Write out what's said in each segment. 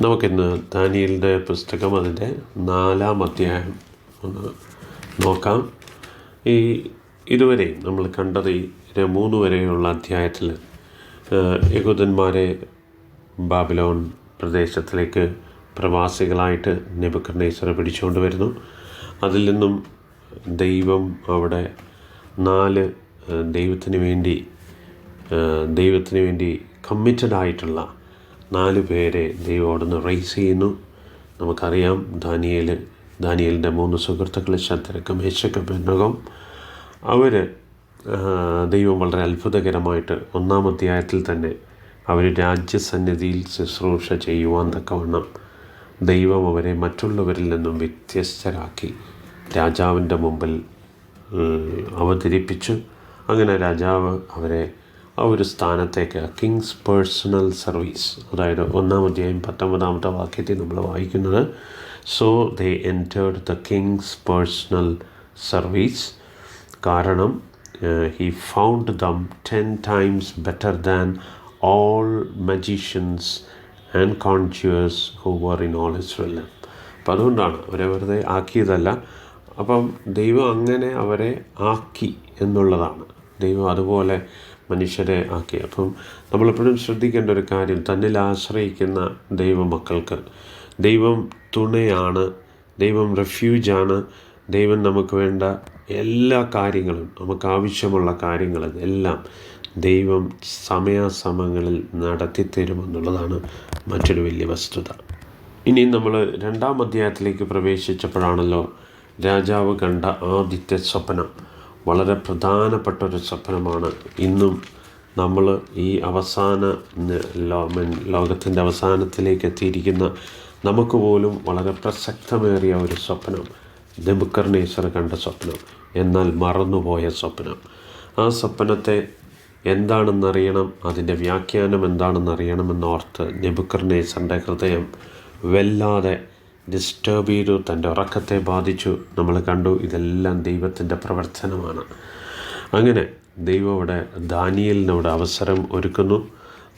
നമുക്കിന്ന് ദാനിയേലിൻ്റെ പുസ്തകം അതിൻ്റെ 4-ാം അധ്യായം ഒന്ന് നോക്കാം. ഇതുവരെയും നമ്മൾ കണ്ടത് ഈ 3 വരെയുള്ള അധ്യായത്തിൽ യഹൂദന്മാരെ ബാബിലോൺ പ്രദേശത്തിലേക്ക് പ്രവാസികളായിട്ട് നെബൂഖദ്നേസർ പിടിച്ചുകൊണ്ട് വരുന്നു. അതിൽ നിന്നും ദൈവം അവിടെ 4 ദൈവത്തിന് വേണ്ടി കമ്മിറ്റഡ് ആയിട്ടുള്ള 4 പേരെ ദൈവം അവിടെ നിന്ന് റൈസ് ചെയ്യുന്നു. നമുക്കറിയാം ദാനിയേലിൻ്റെ 3 സുഹൃത്തുക്കൾ ശദ്രക്ക്, മേശക്ക്, അബേദ്നെഗോ. അവർ ദൈവം വളരെ അത്ഭുതകരമായിട്ട് 1-ാം അധ്യായത്തിൽ തന്നെ അവർ രാജ്യസന്നിധിയിൽ ശുശ്രൂഷ ചെയ്യുവാൻ തക്കവണ്ണം ദൈവം അവരെ മറ്റുള്ളവരിൽ നിന്നും വ്യത്യസ്തരാക്കി രാജാവിൻ്റെ മുമ്പിൽ അവതരിപ്പിച്ചു. അങ്ങനെ രാജാവ് അവരെ ആ ഒരു സ്ഥാനത്തേക്ക് കിങ്സ് പേഴ്സണൽ സർവീസ്, അതായത് 1-ാം അധ്യായം 19-ാമത്തെ വാക്യത്തിൽ നമ്മൾ വായിക്കുന്നത്, so they entered the king's personal service. കാരണം he found them 10 times better than all magicians and conjurers who were in all Israel. അപ്പം അതുകൊണ്ടാണ് അവരെ വെറുതെ ആക്കിയതല്ല. അപ്പം ദൈവം അങ്ങനെ അവരെ ആക്കി എന്നുള്ളതാണ്. ദൈവം അതുപോലെ മനുഷ്യരെ ആക്കി. അപ്പം നമ്മളെപ്പോഴും ശ്രദ്ധിക്കേണ്ട ഒരു കാര്യം, തന്നിൽ ആശ്രയിക്കുന്ന ദൈവമക്കൾക്ക് ദൈവം തുണയാണ്, ദൈവം റെഫ്യൂജാണ്. ദൈവം നമുക്ക് വേണ്ട എല്ലാ കാര്യങ്ങളും, നമുക്ക് ആവശ്യമുള്ള കാര്യങ്ങൾ എല്ലാം ദൈവം സമയാസമയങ്ങളിൽ നടത്തിത്തരുമെന്നുള്ളതാണ് മറ്റൊരു വലിയ വസ്തുത. ഇനി നമ്മൾ 2-ാം അധ്യായത്തിലേക്ക് പ്രവേശിച്ചപ്പോഴാണല്ലോ രാജാവ് കണ്ട ആദ്യത്തെ സ്വപ്നം. വളരെ പ്രധാനപ്പെട്ടൊരു സ്വപ്നമാണ്. ഇന്നും നമ്മൾ ഈ ലോകത്തിൻ്റെ അവസാനത്തിലേക്ക് എത്തിയിരിക്കുന്ന നമുക്ക് പോലും വളരെ പ്രസക്തമേറിയ ഒരു സ്വപ്നം, നെബൂഖദ്നേസർ കണ്ട സ്വപ്നം, എന്നാൽ മറന്നുപോയ സ്വപ്നം. ആ സ്വപ്നത്തെ എന്താണെന്നറിയണം, അതിൻ്റെ വ്യാഖ്യാനം എന്താണെന്നറിയണമെന്നോർത്ത് നെബൂഖദ്നേസറിൻ്റെ ഹൃദയം വല്ലാതെ ഡിസ്റ്റർബ് ചെയ്തു, തൻ്റെ ഉറക്കത്തെ ബാധിച്ചു. നമ്മൾ കണ്ടു, ഇതെല്ലാം ദൈവത്തിൻ്റെ പ്രവർത്തനമാണ്. അങ്ങനെ ദൈവം അവിടെ ദാനിയേലിനോട് അവസരം ഒരുക്കുന്നു.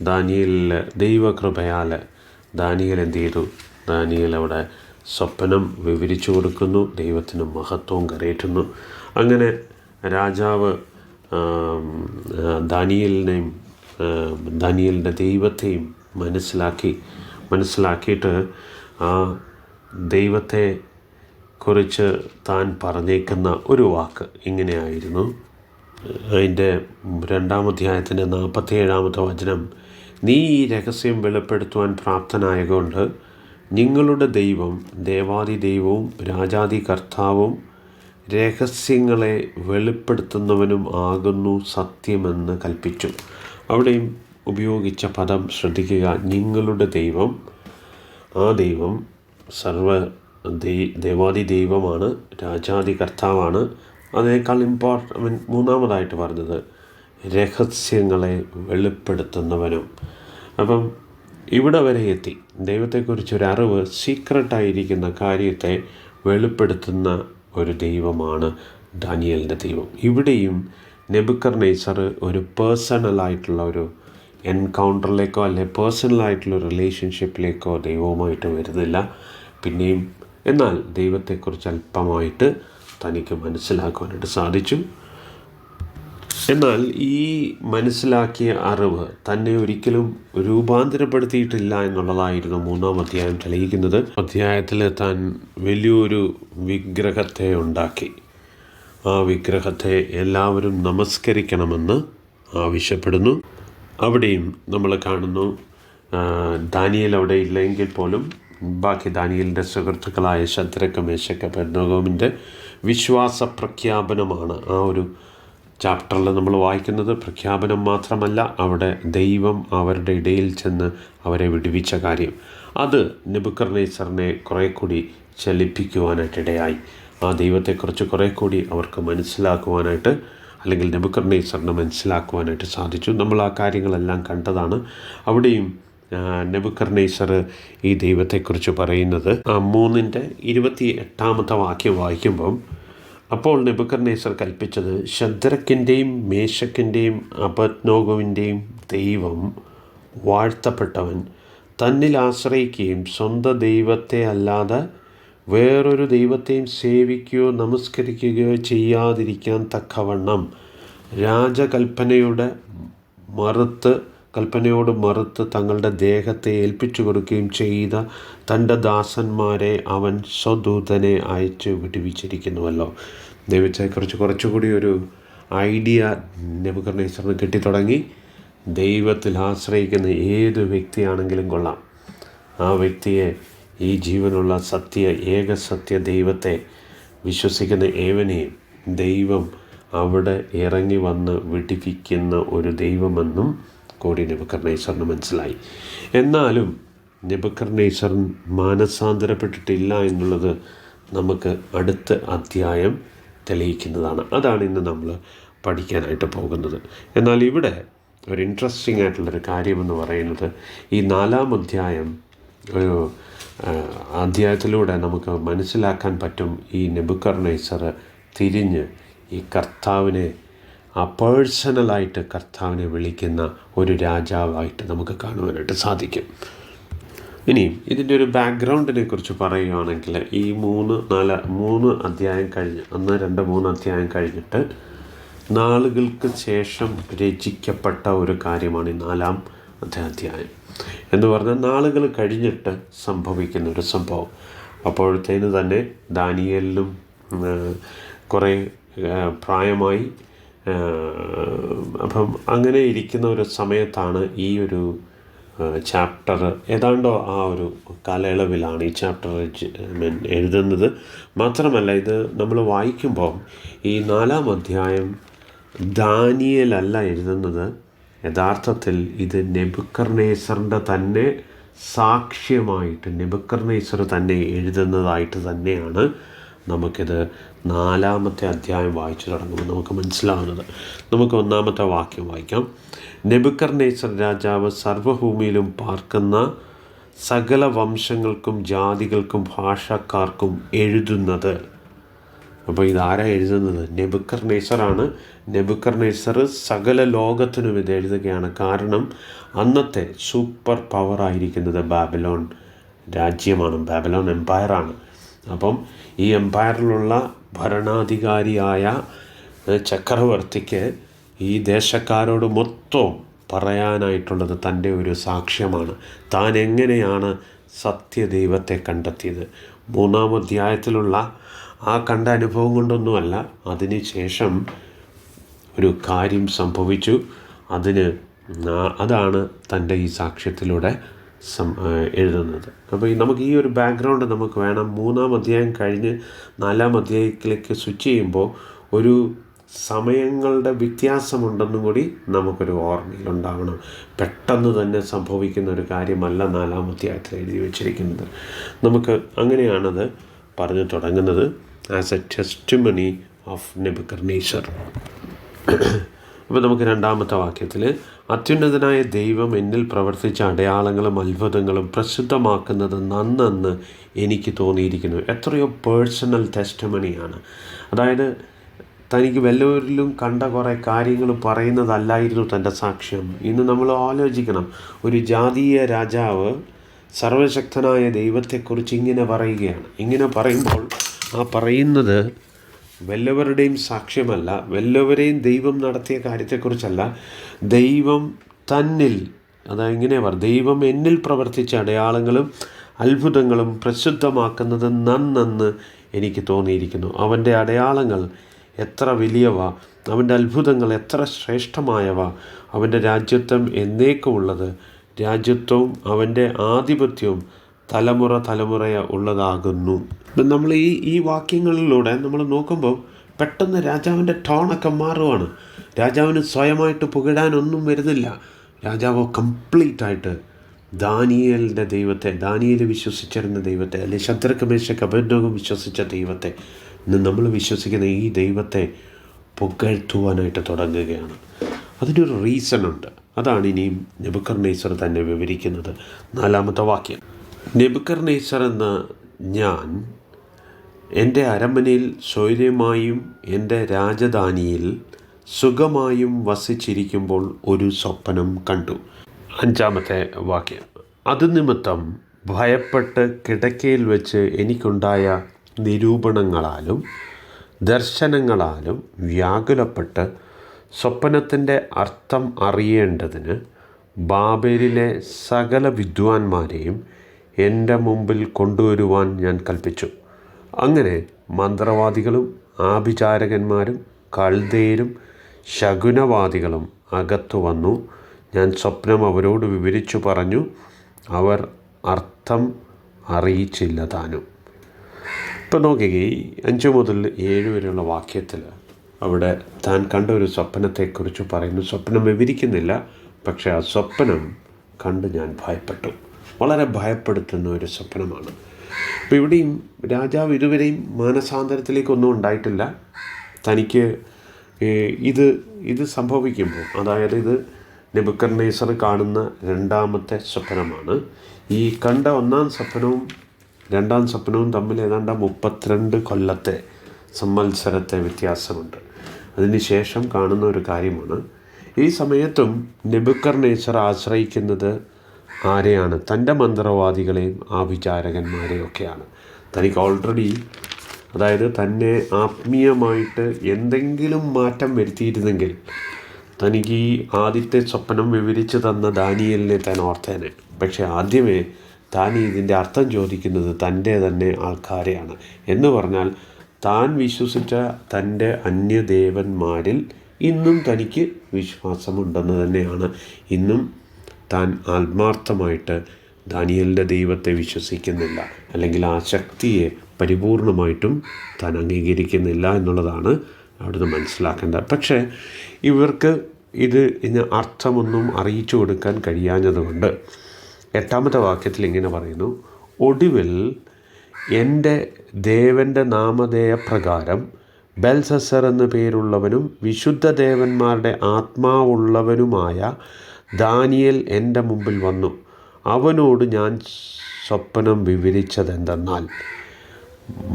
ദാനിയേലിൽ ദൈവകൃപയാൽ ദാനിയേൽ എന്ത് ചെയ്തു? ദാനിയേൽ അവിടെ സ്വപ്നം വിവരിച്ചു കൊടുക്കുന്നു, ദൈവത്തിന് മഹത്വവും കരയറ്റുന്നു. അങ്ങനെ രാജാവ് ദാനിയേലിൻ്റെ ദൈവത്തെയും മനസ്സിലാക്കിയിട്ട് ആ ദൈവത്തെ കുറിച്ച് താൻ പറഞ്ഞേക്കുന്ന ഒരു വാക്ക് ഇങ്ങനെയായിരുന്നു. അതിൻ്റെ 2-ാം അധ്യായത്തിൻ്റെ 47-ാമത്തെ വചനം, നീ ഈ രഹസ്യം വെളിപ്പെടുത്തുവാൻ പ്രാപ്തനായതുകൊണ്ട് നിങ്ങളുടെ ദൈവം ദേവാദി ദൈവവും രാജാദി കർത്താവും രഹസ്യങ്ങളെ വെളിപ്പെടുത്തുന്നവനും ആകുന്നു സത്യമെന്ന് കൽപ്പിച്ചു. അവിടെയും ഉപയോഗിച്ച പദം ശ്രദ്ധിക്കുക, നിങ്ങളുടെ ദൈവം. ആ ദൈവം ദേവാദി ദൈവമാണ്, രാജാദി കർത്താവാണ്. അതിനേക്കാൾ മൂന്നാമതായിട്ട് പറഞ്ഞത് രഹസ്യങ്ങളെ വെളിപ്പെടുത്തുന്നവനും. അപ്പം ഇവിടെ വരെ എത്തി. ദൈവത്തെക്കുറിച്ചൊരറിവ്, സീക്രട്ടായിരിക്കുന്ന കാര്യത്തെ വെളിപ്പെടുത്തുന്ന ഒരു ദൈവമാണ് ദാനിയേലിൻ്റെ ദൈവം. ഇവിടെയും നെബൂഖദ്നേസർ ഒരു പേഴ്സണലായിട്ടുള്ള ഒരു എൻകൗണ്ടറിലേക്കോ അല്ലെ പേഴ്സണലായിട്ടുള്ള റിലേഷൻഷിപ്പിലേക്കോ ദൈവവുമായിട്ട് വരുന്നില്ല. പിന്നെയും എന്നാൽ ദൈവത്തെക്കുറിച്ച് അല്പമായിട്ട് തനിക്ക് മനസ്സിലാക്കുവാനായിട്ട് സാധിച്ചു. എന്നാൽ ഈ മനസ്സിലാക്കിയ അറിവ് തന്നെ ഒരിക്കലും രൂപാന്തരപ്പെടുത്തിയിട്ടില്ല എന്നുള്ളതായിരുന്നു 3-ാം അധ്യായം തെളിയിക്കുന്നത്. അധ്യായത്തിൽ താൻ വലിയൊരു വിഗ്രഹത്തെ ഉണ്ടാക്കി. ആ വിഗ്രഹത്തെ എല്ലാവരും നമസ്കരിക്കണമെന്ന് ആവശ്യപ്പെടുന്നു. അവിടെയും നമ്മൾ കാണുന്നു, ദാനിയേൽ അവിടെ ഇല്ലെങ്കിൽ പോലും ബാക്കി ദാനിയേലിൻ്റെ സുഹൃത്തുക്കളായ ശദ്രക്ക്, മേശക്ക്, അബേദ്നെഗോവിൻ്റെ വിശ്വാസ പ്രഖ്യാപനമാണ് ആ ഒരു ചാപ്റ്ററിൽ നമ്മൾ വായിക്കുന്നത്. പ്രഖ്യാപനം മാത്രമല്ല, അവിടെ ദൈവം അവരുടെ ഇടയിൽ ചെന്ന് അവരെ വിടുവിച്ച കാര്യം, അത് നെബൂഖദ്നേസറിനെ കുറേ കൂടി ചലിപ്പിക്കുവാനായിട്ടിടയായി. ആ ദൈവത്തെക്കുറിച്ച് കുറേ കൂടി അവർക്ക് മനസ്സിലാക്കുവാനായിട്ട്, അല്ലെങ്കിൽ നെബൂഖദ്നേസറിന് മനസ്സിലാക്കുവാനായിട്ട് സാധിച്ചു. നമ്മൾ ആ കാര്യങ്ങളെല്ലാം കണ്ടതാണ്. അവിടെയും നെബൂഖദ്നേസർ ഈ ദൈവത്തെക്കുറിച്ച് പറയുന്നത് 3-ന്റെ 28-ാമത്തെ വാക്യം വായിക്കുമ്പം, അപ്പോൾ നെബൂഖദ്നേസർ കൽപ്പിച്ചത്, ശദ്രക്കിൻ്റെയും മേശക്കിൻ്റെയും അബേദ്നെഗോവിൻ്റെയും ദൈവം വാഴ്ത്തപ്പെട്ടവൻ, തന്നിൽ ആശ്രയിക്കുകയും സ്വന്തം ദൈവത്തെ അല്ലാതെ വേറൊരു ദൈവത്തെയും സേവിക്കുകയോ നമസ്കരിക്കുകയോ ചെയ്യാതിരിക്കാൻ തക്കവണ്ണം രാജകൽപ്പനയോട് മറുത്ത് തങ്ങളുടെ ദേഹത്തെ ഏൽപ്പിച്ചു കൊടുക്കുകയും ചെയ്ത തൻ്റെ ദാസന്മാരെ അവൻ സ്വദൂതനെ അയച്ച് വിടുവിച്ചിരിക്കുന്നുവല്ലോ. ദൈവത്തെക്കുറിച്ച് കുറച്ചുകൂടി ഒരു ഐഡിയ നെബൂഖദ്നേസറിന് കിട്ടിത്തുടങ്ങി. ദൈവത്തിൽ ആശ്രയിക്കുന്ന ഏത് വ്യക്തിയാണെങ്കിലും കൊള്ളാം, ആ വ്യക്തിയെ ഈ ജീവനുള്ള ഏകസത്യ ദൈവത്തെ വിശ്വസിക്കുന്ന ഏവനെയും ദൈവം അവിടെ ഇറങ്ങി വന്ന് വിടിവിക്കുന്ന ഒരു ദൈവമെന്നും കൂടി നെബൂഖദ്നേസറിന് മനസ്സിലായി. എന്നാലും നെബൂഖദ്നേസർ മാനസാന്തരപ്പെട്ടിട്ടില്ല എന്നുള്ളത് നമുക്ക് അടുത്ത അധ്യായം തെളിയിക്കുന്നതാണ്. അതാണ് ഇന്ന് നമ്മൾ പഠിക്കാനായിട്ട് പോകുന്നത്. എന്നാൽ ഇവിടെ ഒരു ഇൻട്രസ്റ്റിംഗ് ആയിട്ടുള്ളൊരു കാര്യമെന്ന് പറയുന്നത്, ഈ 4-ാം അധ്യായം ഒരു അധ്യായത്തിലൂടെ നമുക്ക് മനസ്സിലാക്കാൻ പറ്റും ഈ നെബൂഖദ്നേസർ തിരിഞ്ഞ് ഈ കർത്താവിനെ പേഴ്സണലായിട്ട് കർത്താവിനെ വിളിക്കുന്ന ഒരു രാജാവായിട്ട് നമുക്ക് കാണുവാനായിട്ട് സാധിക്കും. ഇനിയും ഇതിൻ്റെ ഒരു ബാക്ക്ഗ്രൗണ്ടിനെ കുറിച്ച് പറയുകയാണെങ്കിൽ, ഈ 3 അധ്യായം കഴിഞ്ഞ് 1, 2, 3 അധ്യായം കഴിഞ്ഞിട്ട് നാളുകൾക്ക് ശേഷം രചിക്കപ്പെട്ട ഒരു കാര്യമാണ് ഈ 4-ാം അധ്യായം എന്ന് പറഞ്ഞാൽ നാളുകൾ കഴിഞ്ഞിട്ട് സംഭവിക്കുന്ന ഒരു സംഭവം. അപ്പോഴത്തേന് തന്നെ ദാനിയേലിനും കുറേ പ്രായമായി. അപ്പം അങ്ങനെ ഇരിക്കുന്ന ഒരു സമയത്താണ് ഈ ഒരു ചാപ്റ്റർ, ഏതാണ്ടോ ആ ഒരു കാലയളവിലാണ് ഈ ചാപ്റ്റർ എഴുതുന്നത്. മാത്രമല്ല, ഇത് നമ്മൾ വായിക്കുമ്പോൾ ഈ 4-ാം അധ്യായം ദാനിയേലല്ല എഴുതുന്നത്. യഥാർത്ഥത്തിൽ ഇത് നെബൂഖദ്നേസറിൻ്റെ തന്നെ സാക്ഷ്യമായിട്ട് നെബൂഖദ്നേസർ തന്നെ എഴുതുന്നതായിട്ട് തന്നെയാണ് നമുക്കിത് 4-ാമത്തെ അധ്യായം വായിച്ചു തുടങ്ങുമ്പോൾ നമുക്ക് മനസ്സിലാവുന്നത്. നമുക്ക് 1-ാമത്തെ വാക്യം വായിക്കാം. നെബൂഖദ്നേസർ രാജാവ് സർവ്വഭൂമിയിലും പാർക്കുന്ന സകല വംശങ്ങൾക്കും ജാതികൾക്കും ഭാഷക്കാർക്കും എഴുതുന്നത്. അപ്പോൾ ഇതാരാ എഴുതുന്നത്? നെബൂഖദ്നേസറാണ്. നെബൂഖദ്നേസർ സകല ലോകത്തിനും ഇത് എഴുതുകയാണ്. കാരണം അന്നത്തെ സൂപ്പർ പവറായിരിക്കുന്നത് ബാബിലോൺ രാജ്യമാണ്, ബാബിലോൺ എംപയറാണ്. അപ്പം ഈ എംപയറിലുള്ള ഭരണാധികാരിയായ ചക്രവർത്തിക്ക് ഈ ദേശക്കാരോട് മൊത്തം പറയാനായിട്ടുള്ളത് തൻ്റെ ഒരു സാക്ഷ്യമാണ്. താൻ എങ്ങനെയാണ് സത്യദൈവത്തെ കണ്ടെത്തിയത്. 3-ാം അധ്യായത്തിലുള്ള ആ കണ്ട അനുഭവം കൊണ്ടൊന്നുമല്ല, അതിന് ശേഷം ഒരു കാര്യം സംഭവിച്ചു. അതാണ് തൻ്റെ ഈ സാക്ഷ്യത്തിലൂടെ എഴുതുന്നത്. അപ്പോൾ നമുക്ക് ഈ ഒരു ബാക്ക്ഗ്രൗണ്ട് നമുക്ക് വേണം. 3-ാം അധ്യായം കഴിഞ്ഞ് 4-ാം അധ്യായത്തിലേക്ക് സ്വിച്ച് ചെയ്യുമ്പോൾ ഒരു സമയങ്ങളുടെ വ്യത്യാസമുണ്ടെന്നും കൂടി നമുക്കൊരു ഓർമ്മയിലുണ്ടാവണം. പെട്ടെന്ന് തന്നെ സംഭവിക്കുന്ന ഒരു കാര്യമല്ല 4-ാം അധ്യായത്തിൽ എഴുതി വച്ചിരിക്കുന്നത്. നമുക്ക് അങ്ങനെയാണത് പറഞ്ഞു തുടങ്ങുന്നത്, as A testimony of Nebuchadnezzar. അപ്പോൾ നമുക്ക് 2-ാമത്തെ വാക്യത്തിൽ, അത്യുന്നതനായ ദൈവം എന്നിൽ പ്രവർത്തിച്ച അടയാളങ്ങളും അത്ഭുതങ്ങളും പ്രസിദ്ധമാക്കുന്നത് നന്നെന്ന് എനിക്ക് തോന്നിയിരിക്കുന്നു. എത്രയോ പേഴ്സണൽ ടെസ്റ്റിമണിയാണ്. അതായത് തനിക്ക് വല്ലവരിലും കണ്ട കുറേ കാര്യങ്ങൾ പറയുന്നതല്ലായിരുന്നു തൻ്റെ സാക്ഷ്യം. ഇന്ന് നമ്മൾ ആലോചിക്കണം, ഒരു ജാതീയ രാജാവ് സർവശക്തനായ ദൈവത്തെക്കുറിച്ച് ഇങ്ങനെ പറയുകയാണ്. ഇങ്ങനെ പറയുമ്പോൾ ആ പറയുന്നത് വല്ലവരുടെയും സാക്ഷ്യമല്ല, വല്ലവരെയും ദൈവം നടത്തിയ കാര്യത്തെക്കുറിച്ചല്ല, ദൈവം തന്നിൽ, അതെങ്ങനെ ദൈവം എന്നിൽ പ്രവർത്തിച്ച അടയാളങ്ങളും അത്ഭുതങ്ങളും പ്രസിദ്ധമാക്കുന്നത് നന്നെന്ന് എനിക്ക് തോന്നിയിരിക്കുന്നു. അവൻ്റെ അടയാളങ്ങൾ എത്ര വലിയവ, അവൻ്റെ അത്ഭുതങ്ങൾ എത്ര ശ്രേഷ്ഠമായവ. അവൻ്റെ രാജ്യത്വം എന്നേക്കുമുള്ളത്, രാജ്യത്വവും അവൻ്റെ ആധിപത്യവും തലമുറ ഉള്ളതാകുന്നു. നമ്മൾ ഈ വാക്യങ്ങളിലൂടെ നമ്മൾ നോക്കുമ്പോൾ പെട്ടെന്ന് രാജാവിൻ്റെ ടോണൊക്കെ മാറുവാണ്. രാജാവിന് സ്വയമായിട്ട് പുകഴാനൊന്നും വരുന്നില്ല. രാജാവ് കംപ്ലീറ്റായിട്ട് ദാനിയേലിൻ്റെ ദൈവത്തെ, ദാനിയേൽ വിശ്വസിച്ചിരുന്ന ദൈവത്തെ, അല്ലെങ്കിൽ ശദ്രക്ക് മേശക്ക് അബേദ്നെഗോ വിശ്വസിച്ച ദൈവത്തെ, ഇന്ന് നമ്മൾ വിശ്വസിക്കുന്ന ഈ ദൈവത്തെ പുകഴ്ത്തുവാനായിട്ട് തുടങ്ങുകയാണ്. അതിനൊരു റീസണുണ്ട്. അതാണ് ഇനിയും നെബൂഖദ്നേസർ തന്നെ വിവരിക്കുന്നത്. 4-ാമത്തെ വാക്യം, നെബൂഖദ്നേസർ എന്ന ഞാൻ എൻ്റെ അരമനയിൽ സ്വൈര്യമായും എൻ്റെ രാജധാനിയിൽ സുഖമായും വസിച്ചിരിക്കുമ്പോൾ ഒരു സ്വപ്നം കണ്ടു. 5-ാമത്തെ വാക്യം, അതുനിമിത്തം ഭയപ്പെട്ട് കിടക്കയിൽ വെച്ച് എനിക്കുണ്ടായ നിരൂപണങ്ങളാലും ദർശനങ്ങളാലും വ്യാകുലപ്പെട്ട് സ്വപ്നത്തിൻ്റെ അർത്ഥം അറിയേണ്ടതിന് ബാബേലിലെ സകല വിദ്വാൻമാരെയും എൻ്റെ മുമ്പിൽ കൊണ്ടുവരുവാൻ ഞാൻ കൽപ്പിച്ചു. അങ്ങനെ മന്ത്രവാദികളും ആഭിചാരകന്മാരും കൽദയരും ശകുനവാദികളും അകത്തു വന്നു. ഞാൻ സ്വപ്നം അവരോട് വിവരിച്ചു പറഞ്ഞു. അവർ അർത്ഥം അറിയിച്ചില്ല താനും. ഇപ്പം നോക്കുകയെ 5 മുതൽ 7 വരെയുള്ള വാക്യത്തിൽ അവിടെ താൻ കണ്ട ഒരു സ്വപ്നത്തെക്കുറിച്ച് പറയുന്നു. സ്വപ്നം വിവരിക്കുന്നില്ല, പക്ഷേ ആ സ്വപ്നം കണ്ട് ഞാൻ ഭയപ്പെട്ടു. വളരെ ഭയപ്പെടുത്തുന്ന ഒരു സ്വപ്നമാണ്. അപ്പോൾ ഇവിടെയും രാജാവ് ഇതുവരെയും മാനസാന്തരത്തിലേക്കൊന്നും ഉണ്ടായിട്ടില്ല. തനിക്ക് ഇത് സംഭവിക്കുമ്പോൾ, അതായത് ഇത് നെബൂഖദ്നേസർ കാണുന്ന രണ്ടാമത്തെ സ്വപ്നമാണ്. ഈ കണ്ട ഒന്നാം സ്വപ്നവും രണ്ടാം സ്വപ്നവും തമ്മിൽ ഏതാണ്ട് 32 കൊല്ലത്തെ സംവത്സരത്തെ വ്യത്യാസമുണ്ട്. അതിനുശേഷം കാണുന്ന ഒരു കാര്യമാണ്. ഈ സമയത്തും നെബൂഖദ്നേസർ ആശ്രയിക്കുന്നത് ആരെയാണ്? തൻ്റെ മന്ത്രവാദികളെയും ആഭിചാരകന്മാരെയും ഒക്കെയാണ്. തനിക്ക് ഓൾറെഡി, അതായത് തന്നെ ആത്മീയമായിട്ട് എന്തെങ്കിലും മാറ്റം വരുത്തിയിരുന്നെങ്കിൽ തനിക്ക് ഈ ആദ്യത്തെ സ്വപ്നം വിവരിച്ച് തന്ന ദാനിയേലിനെ താൻ ഓർത്തേനെ. പക്ഷേ ആദ്യമേ താൻ ഇതിൻ്റെ അർത്ഥം ചോദിക്കുന്നത് തൻ്റെ തന്നെ ആൾക്കാരെയാണ്. എന്ന് പറഞ്ഞാൽ താൻ വിശ്വസിച്ച തൻ്റെ അന്യദേവന്മാരിൽ ഇന്നും തനിക്ക് വിശ്വാസമുണ്ടെന്ന് തന്നെയാണ്. ഇന്നും താൻ ആത്മാർത്ഥമായിട്ട് ദാനിയേലിൻ്റെ ദൈവത്തെ വിശ്വസിക്കുന്നില്ല, അല്ലെങ്കിൽ ആ ശക്തിയെ പരിപൂർണമായിട്ടും താൻ അംഗീകരിക്കുന്നില്ല എന്നുള്ളതാണ് അവിടുന്ന് മനസ്സിലാക്കേണ്ടത്. പക്ഷേ ഇവർക്ക് ഇതിന് അർത്ഥമൊന്നും അറിയിച്ചു കൊടുക്കാൻ കഴിയാഞ്ഞതുകൊണ്ട് 8-ാമത്തെ വാക്യത്തിൽ ഇങ്ങനെ പറയുന്നു: ഒടുവിൽ എൻ്റെ ദേവൻ്റെ നാമധേയപ്രകാരം ബെൽസസർ എന്നു പേരുള്ളവനും വിശുദ്ധ ദേവന്മാരുടെ ആത്മാവുള്ളവനുമായ ദാനിയേൽ എൻ്റെ മുമ്പിൽ വന്നു. അവനോട് ഞാൻ സ്വപ്നം വിവരിച്ചതെന്തെന്നാൽ,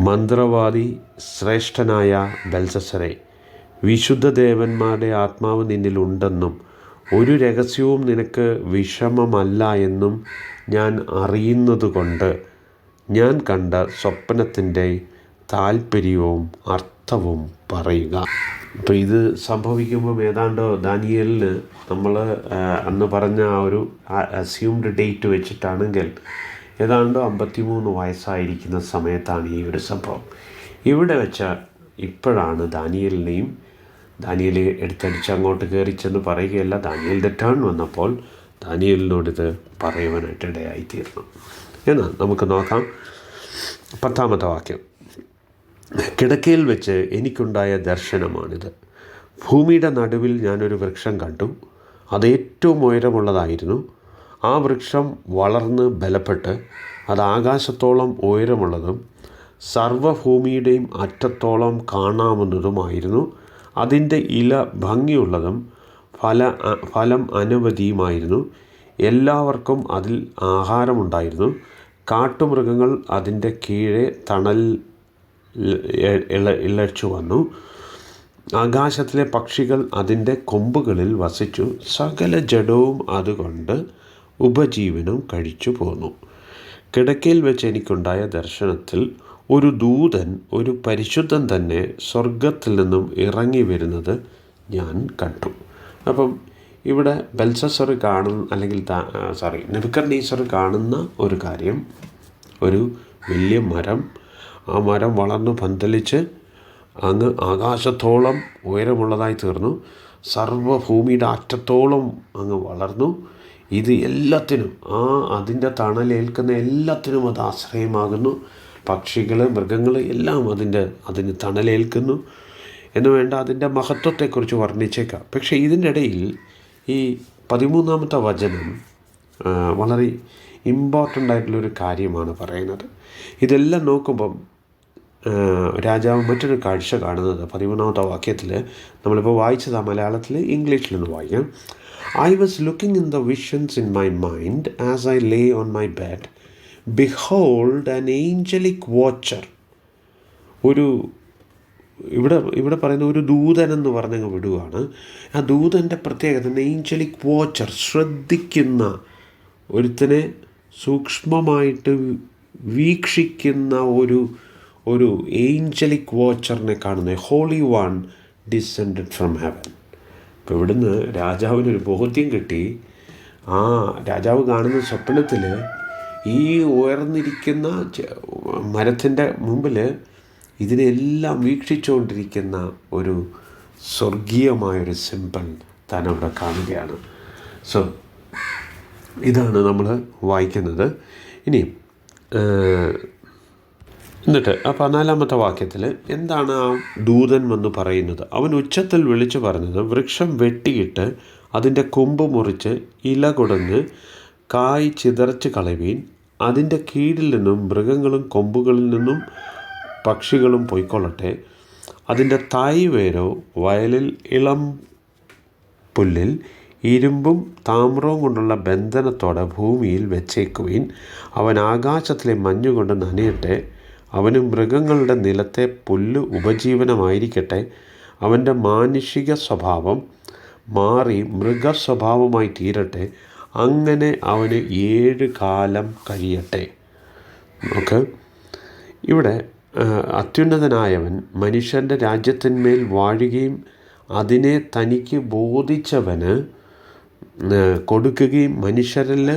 മന്ത്രവാദി ശ്രേഷ്ഠനായ ബെൽസസറെ, വിശുദ്ധ ദേവന്മാരുടെ ആത്മാവ് നിന്നിലുണ്ടെന്നും ഒരു രഹസ്യവും നിനക്ക് വിഷമമല്ല എന്നും ഞാൻ അറിയുന്നതുകൊണ്ട് ഞാൻ കണ്ട സ്വപ്നത്തിൻ്റെ താല്പര്യവും അർത്ഥവും പറയുക. അപ്പോൾ ഇത് സംഭവിക്കുമ്പം ഏതാണ്ട് ദാനിയേലിന് നമ്മൾ അന്ന് പറഞ്ഞ ആ ഒരു അസ്യൂംഡ് ഡേറ്റ് വെച്ചിട്ടാണെങ്കിൽ ഏതാണ്ട് 53 വയസ്സായിരിക്കുന്ന സമയത്താണ് ഈ ഒരു സംഭവം. ഇവിടെ വെച്ച ഇപ്പോഴാണ് ദാനിയേൽ എടുത്തടിച്ച് അങ്ങോട്ട് കയറി ചെന്ന് പറയുകയല്ല. ദാനിയേലിൻ്റെ ടേൺ വന്നപ്പോൾ ദാനിയേലിനോടിത് പറയുവാനായിട്ട് ഇടയായിത്തീർന്നു. എന്നാൽ നമുക്ക് നോക്കാം 10-ാമത്തെ വാക്യം. കിടക്കയിൽ വെച്ച് എനിക്കുണ്ടായ ദർശനമാണിത്. ഭൂമിയുടെ നടുവിൽ ഞാനൊരു വൃക്ഷം കണ്ടു. അത് ഏറ്റവും ഉയരമുള്ളതായിരുന്നു. ആ വൃക്ഷം വളർന്ന് ബലപ്പെട്ട് അത് ആകാശത്തോളം ഉയരമുള്ളതും സർവ്വഭൂമിയുടെയും അറ്റത്തോളം കാണാവുന്നതുമായിരുന്നു. അതിൻ്റെ ഇല ഭംഗിയുള്ളതും ഫലം അനവധിയുമായിരുന്നു. എല്ലാവർക്കും അതിൽ ആഹാരമുണ്ടായിരുന്നു. കാട്ടുമൃഗങ്ങൾ അതിൻ്റെ കീഴെ തണൽ ഇളച്ചു വന്നു. ആകാശത്തിലെ പക്ഷികൾ അതിൻ്റെ കൊമ്പുകളിൽ വസിച്ചു. സകല ജഡവും അതുകൊണ്ട് ഉപജീവനം കഴിച്ചു പോന്നു. കിടക്കയിൽ വെച്ച് എനിക്കുണ്ടായ ദർശനത്തിൽ ഒരു ദൂതൻ, ഒരു പരിശുദ്ധൻ തന്നെ സ്വർഗത്തിൽ നിന്നും ഇറങ്ങി വരുന്നത് ഞാൻ കണ്ടു. അപ്പം ഇവിടെ ബെൽസസർ നെബൂഖദ്നേസർ കാണുന്ന ഒരു കാര്യം, ഒരു വലിയ മരം. ആ മരം വളർന്നു പന്തലിച്ച് അങ്ങ് ആകാശത്തോളം ഉയരമുള്ളതായി തീർന്നു. സർവ്വഭൂമിയുടെ അറ്റത്തോളം അങ്ങ് വളർന്നു. ഇത് എല്ലാത്തിനും, അതിൻ്റെ തണലേൽക്കുന്ന എല്ലാത്തിനും അത് ആശ്രയമാകുന്നു. പക്ഷികൾ, മൃഗങ്ങൾ എല്ലാം അതിന് തണലേൽക്കുന്നു എന്ന് വേണ്ട അതിൻ്റെ മഹത്വത്തെക്കുറിച്ച് വർണ്ണിച്ചേക്കാം. പക്ഷേ ഇതിൻ്റെ ഇടയിൽ ഈ 13-ാമത്തെ വചനം വളരെ ഇമ്പോർട്ടൻ്റ് ആയിട്ടുള്ളൊരു കാര്യമാണ് പറയുന്നത്. ഇതെല്ലാം നോക്കുമ്പം രാജാവ് മറ്റൊരു കാഴ്ച കാണുന്നത് 13-ാമത്തെ വാക്യത്തിൽ നമ്മളിപ്പോൾ വായിച്ചതാണ്. മലയാളത്തിൽ, ഇംഗ്ലീഷിലൊന്ന് വായിക്കാം. I was looking in the visions in my mind as I lay on my bed. Behold, an angelic watcher. ഇവിടെ പറയുന്ന ഒരു ദൂതനെന്ന് പറഞ്ഞങ്ങ് വിടുകയാണ്. ആ ദൂതൻ്റെ പ്രത്യേകത, ഏഞ്ചലിക് വാച്ചർ, ശ്രദ്ധിക്കുന്ന ഒരുത്തനെ സൂക്ഷ്മമായിട്ട് വീക്ഷിക്കുന്ന ഒരു ഏഞ്ചലിക് വാച്ചറിനെ കാണുന്ന holy one descended from heaven. അപ്പോൾ ഇവിടുന്ന് രാജാവിനൊരു ബോധ്യം കിട്ടി. ആ രാജാവ് കാണുന്ന സ്വപ്നത്തിൽ ഈ ഉയർന്നിരിക്കുന്ന മരത്തിൻ്റെ മുമ്പിൽ ഇതിനെല്ലാം വീക്ഷിച്ചുകൊണ്ടിരിക്കുന്ന ഒരു സ്വർഗീയമായൊരു സിംബൽ താൻ അവിടെ കാണുകയാണ്. സോ ഇതാണ് നമ്മൾ വായിക്കുന്നത്. ഇനി എന്നിട്ട് ആ 14-ാമത്തെ വാക്യത്തിൽ എന്താണ് ആ ദൂതൻ വന്ന് പറയുന്നത്? അവൻ ഉച്ചത്തിൽ വിളിച്ചു പറഞ്ഞത്, വൃക്ഷം വെട്ടിയിട്ട് അതിൻ്റെ കൊമ്പ് മുറിച്ച് ഇല കുടഞ്ഞ് കായ് ചിതറച്ച് കളയുവീൻ. അതിൻ്റെ കീഴിൽ നിന്നും മൃഗങ്ങളും കൊമ്പുകളിൽ നിന്നും പക്ഷികളും പൊയ്ക്കൊള്ളട്ടെ. അതിൻ്റെ തായ് വേരോ വയലിൽ ഇളം പുല്ലിൽ ഇരുമ്പും താമ്രവും കൊണ്ടുള്ള ബന്ധനത്തോടെ ഭൂമിയിൽ വെച്ചേക്കുവീൻ. അവൻ ആകാശത്തിലെ മഞ്ഞുകൊണ്ട് നനയട്ടെ. അവന് മൃഗങ്ങളുടെ നിലത്തെ പുല്ല് ഉപജീവനമായിരിക്കട്ടെ. അവൻ്റെ മാനുഷിക സ്വഭാവം മാറി മൃഗസ്വഭാവമായി തീരട്ടെ. അങ്ങനെ അവന് 7 കാലം കഴിയട്ടെ. ഇവിടെ അത്യുന്നതനായവൻ മനുഷ്യൻ്റെ രാജ്യത്തിന്മേൽ വാഴുകയും അതിനെ തനിക്ക് ബോധിച്ചവന് കൊടുക്കുകയും മനുഷ്യരിൽ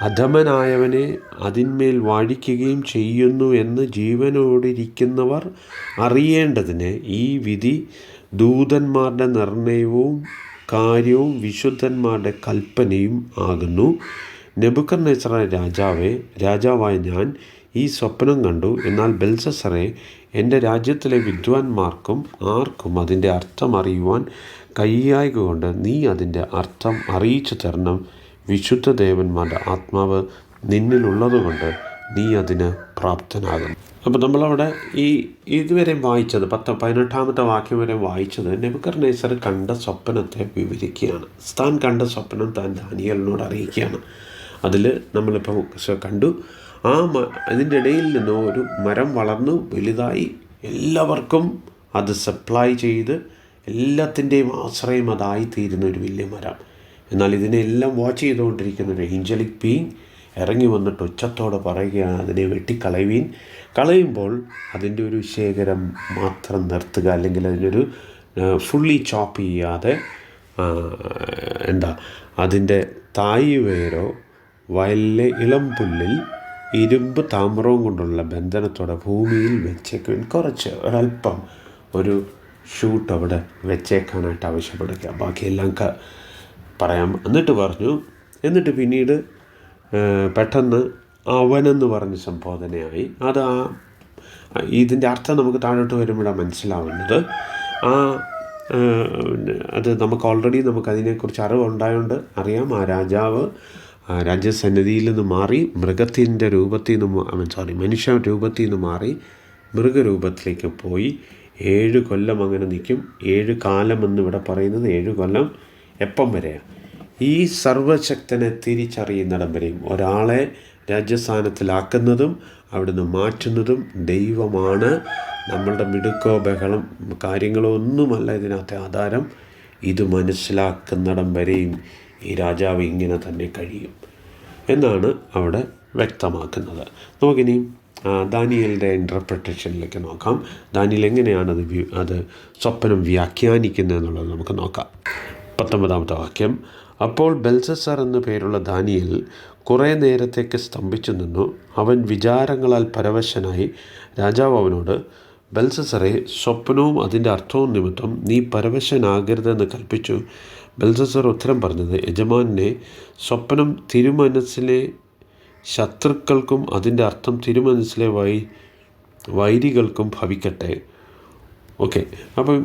അധമനായവനെ അതിന്മേൽ വാഴിക്കുകയും ചെയ്യുന്നു എന്ന് ജീവനോടിരിക്കുന്നവർ അറിയേണ്ടതിന് ഈ വിധി ദൂതന്മാരുടെ നിർണയവും കാര്യവും വിശുദ്ധന്മാരുടെ കൽപ്പനയും ആകുന്നു. നെബൂഖദ്നേസർ രാജാവായ ഞാൻ ഈ സ്വപ്നം കണ്ടു. എന്നാൽ ബെൽസസറെ, എൻ്റെ രാജ്യത്തിലെ വിദ്വാൻമാർക്കും ആർക്കും അതിൻ്റെ അർത്ഥം അറിയുവാൻ കഴിയായ്കൊണ്ട് നീ അതിൻ്റെ അർത്ഥം അറിയിച്ചു തരണം. വിശുദ്ധ ദേവന്മാരുടെ ആത്മാവ് നിന്നിലുള്ളതുകൊണ്ട് നീ അതിന് പ്രാപ്തനാകും. അപ്പോൾ നമ്മളവിടെ ഇതുവരെ വായിച്ചത് 18-ാമത്തെ വാക്യം വരെ വായിച്ചത് നെബൂഖദ്നേസർ കണ്ട സ്വപ്നത്തെ വിവരിക്കുകയാണ്. താൻ കണ്ട സ്വപ്നം താൻ ദാനിയേലിനോട് അറിയിക്കുകയാണ്. അതിൽ നമ്മളിപ്പോൾ കണ്ടു, അതിൻ്റെ ഇടയിൽ നിന്ന് ഒരു മരം വളർന്നു വലുതായി എല്ലാവർക്കും അത് സപ്ലൈ ചെയ്ത് എല്ലാത്തിൻ്റെയും ആശ്രയം അതായിത്തീരുന്ന ഒരു വലിയ മരം. എന്നാൽ ഇതിനെല്ലാം വാച്ച് ചെയ്തുകൊണ്ടിരിക്കുന്ന ഒരു ഏഞ്ചലിക് ബീയിങ് ഇറങ്ങി വന്നിട്ട് ഉച്ചത്തോടെ പറയുകയാണ്, അതിനെ വെട്ടിക്കളയുവീൻ. കളയുമ്പോൾ അതിൻ്റെ ഒരു ശേഖരം മാത്രം നിർത്തുക, അല്ലെങ്കിൽ അതിനൊരു ഫുള്ളി ചോപ്പ് ചെയ്യാതെ അതിൻ്റെ തായ് വേരോ വയലിലെ ഇളം പുല്ലിൽ ഇരുമ്പ് താമ്രവും കൊണ്ടുള്ള ബന്ധനത്തോടെ ഭൂമിയിൽ വെച്ചേക്കുവാൻ. കുറച്ച് ഒരല്പം ഒരു ഷൂട്ട് അവിടെ വെച്ചേക്കാനായിട്ട് ആവശ്യപ്പെടുക. ബാക്കിയെല്ലാം പറയാം. എന്നിട്ട് പിന്നീട് പെട്ടെന്ന് അവനെന്ന് പറഞ്ഞ് സംബോധനയായി. അത് ഇതിൻ്റെ അർത്ഥം നമുക്ക് താഴോട്ട് വരുമ്പോഴാണ് മനസ്സിലാവുന്നത്. അത് നമുക്കതിനെക്കുറിച്ച് അറിവുണ്ടായതുകൊണ്ട് അറിയാം. ആ രാജാവ് രാജ്യസന്നിധിയിൽ നിന്ന് മാറി മൃഗത്തിൻ്റെ രൂപത്തിൽ നിന്ന് മനുഷ്യ രൂപത്തിൽ നിന്ന് മാറി മൃഗരൂപത്തിലേക്ക് പോയി 7 കൊല്ലം അങ്ങനെ നിൽക്കും. 7 കാലം എന്നിവിടെ പറയുന്നത് 7 കൊല്ലം എപ്പം വരെയാണ്? ഈ സർവശക്തനെ തിരിച്ചറിയുന്നിടം വരെയും. ഒരാളെ രാജ്യസ്ഥാനത്തിലാക്കുന്നതും അവിടുന്ന് മാറ്റുന്നതും ദൈവമാണ്. നമ്മളുടെ മിടുക്കോ ബഹളം കാര്യങ്ങളോ ഒന്നുമല്ല ഇതിനകത്തെ ആധാരം. ഇത് മനസ്സിലാക്കുന്നിടം വരെയും ഈ രാജാവ് ഇങ്ങനെ തന്നെ കഴിയും എന്നാണ് അവിടെ വ്യക്തമാക്കുന്നത്. നമുക്കിനി ദാനിയേലിൻ്റെ ഇൻ്റർപ്രിട്ടേഷനിലേക്ക് നോക്കാം. ദാനിയേൽ എങ്ങനെയാണ് അത് സ്വപ്നം വ്യാഖ്യാനിക്കുന്നത് എന്നുള്ളത് നമുക്ക് നോക്കാം. 19-ാമത്തെ വാക്യം. അപ്പോൾ ബെൽസസർ എന്നു പേരുള്ള ദാനിയേൽ കുറേ നേരത്തേക്ക് സ്തംഭിച്ചു നിന്നു. അവൻ വിചാരങ്ങളാൽ പരവശനായി. രാജാവ് അവനോട്, ബെൽസസറെ, സ്വപ്നവും അതിൻ്റെ അർത്ഥവും നിമിത്തം നീ പരവശനാകരുതെന്ന് കൽപ്പിച്ചു. ബെൽസസർ ഉത്തരം പറഞ്ഞത്, യജമാനെ, സ്വപ്നം തിരുമനസ്സിലെ ശത്രുക്കൾക്കും അതിൻ്റെ അർത്ഥം തിരുമനസ്സിലെ വൈരികൾക്കും ഭവിക്കട്ടെ. അപ്പം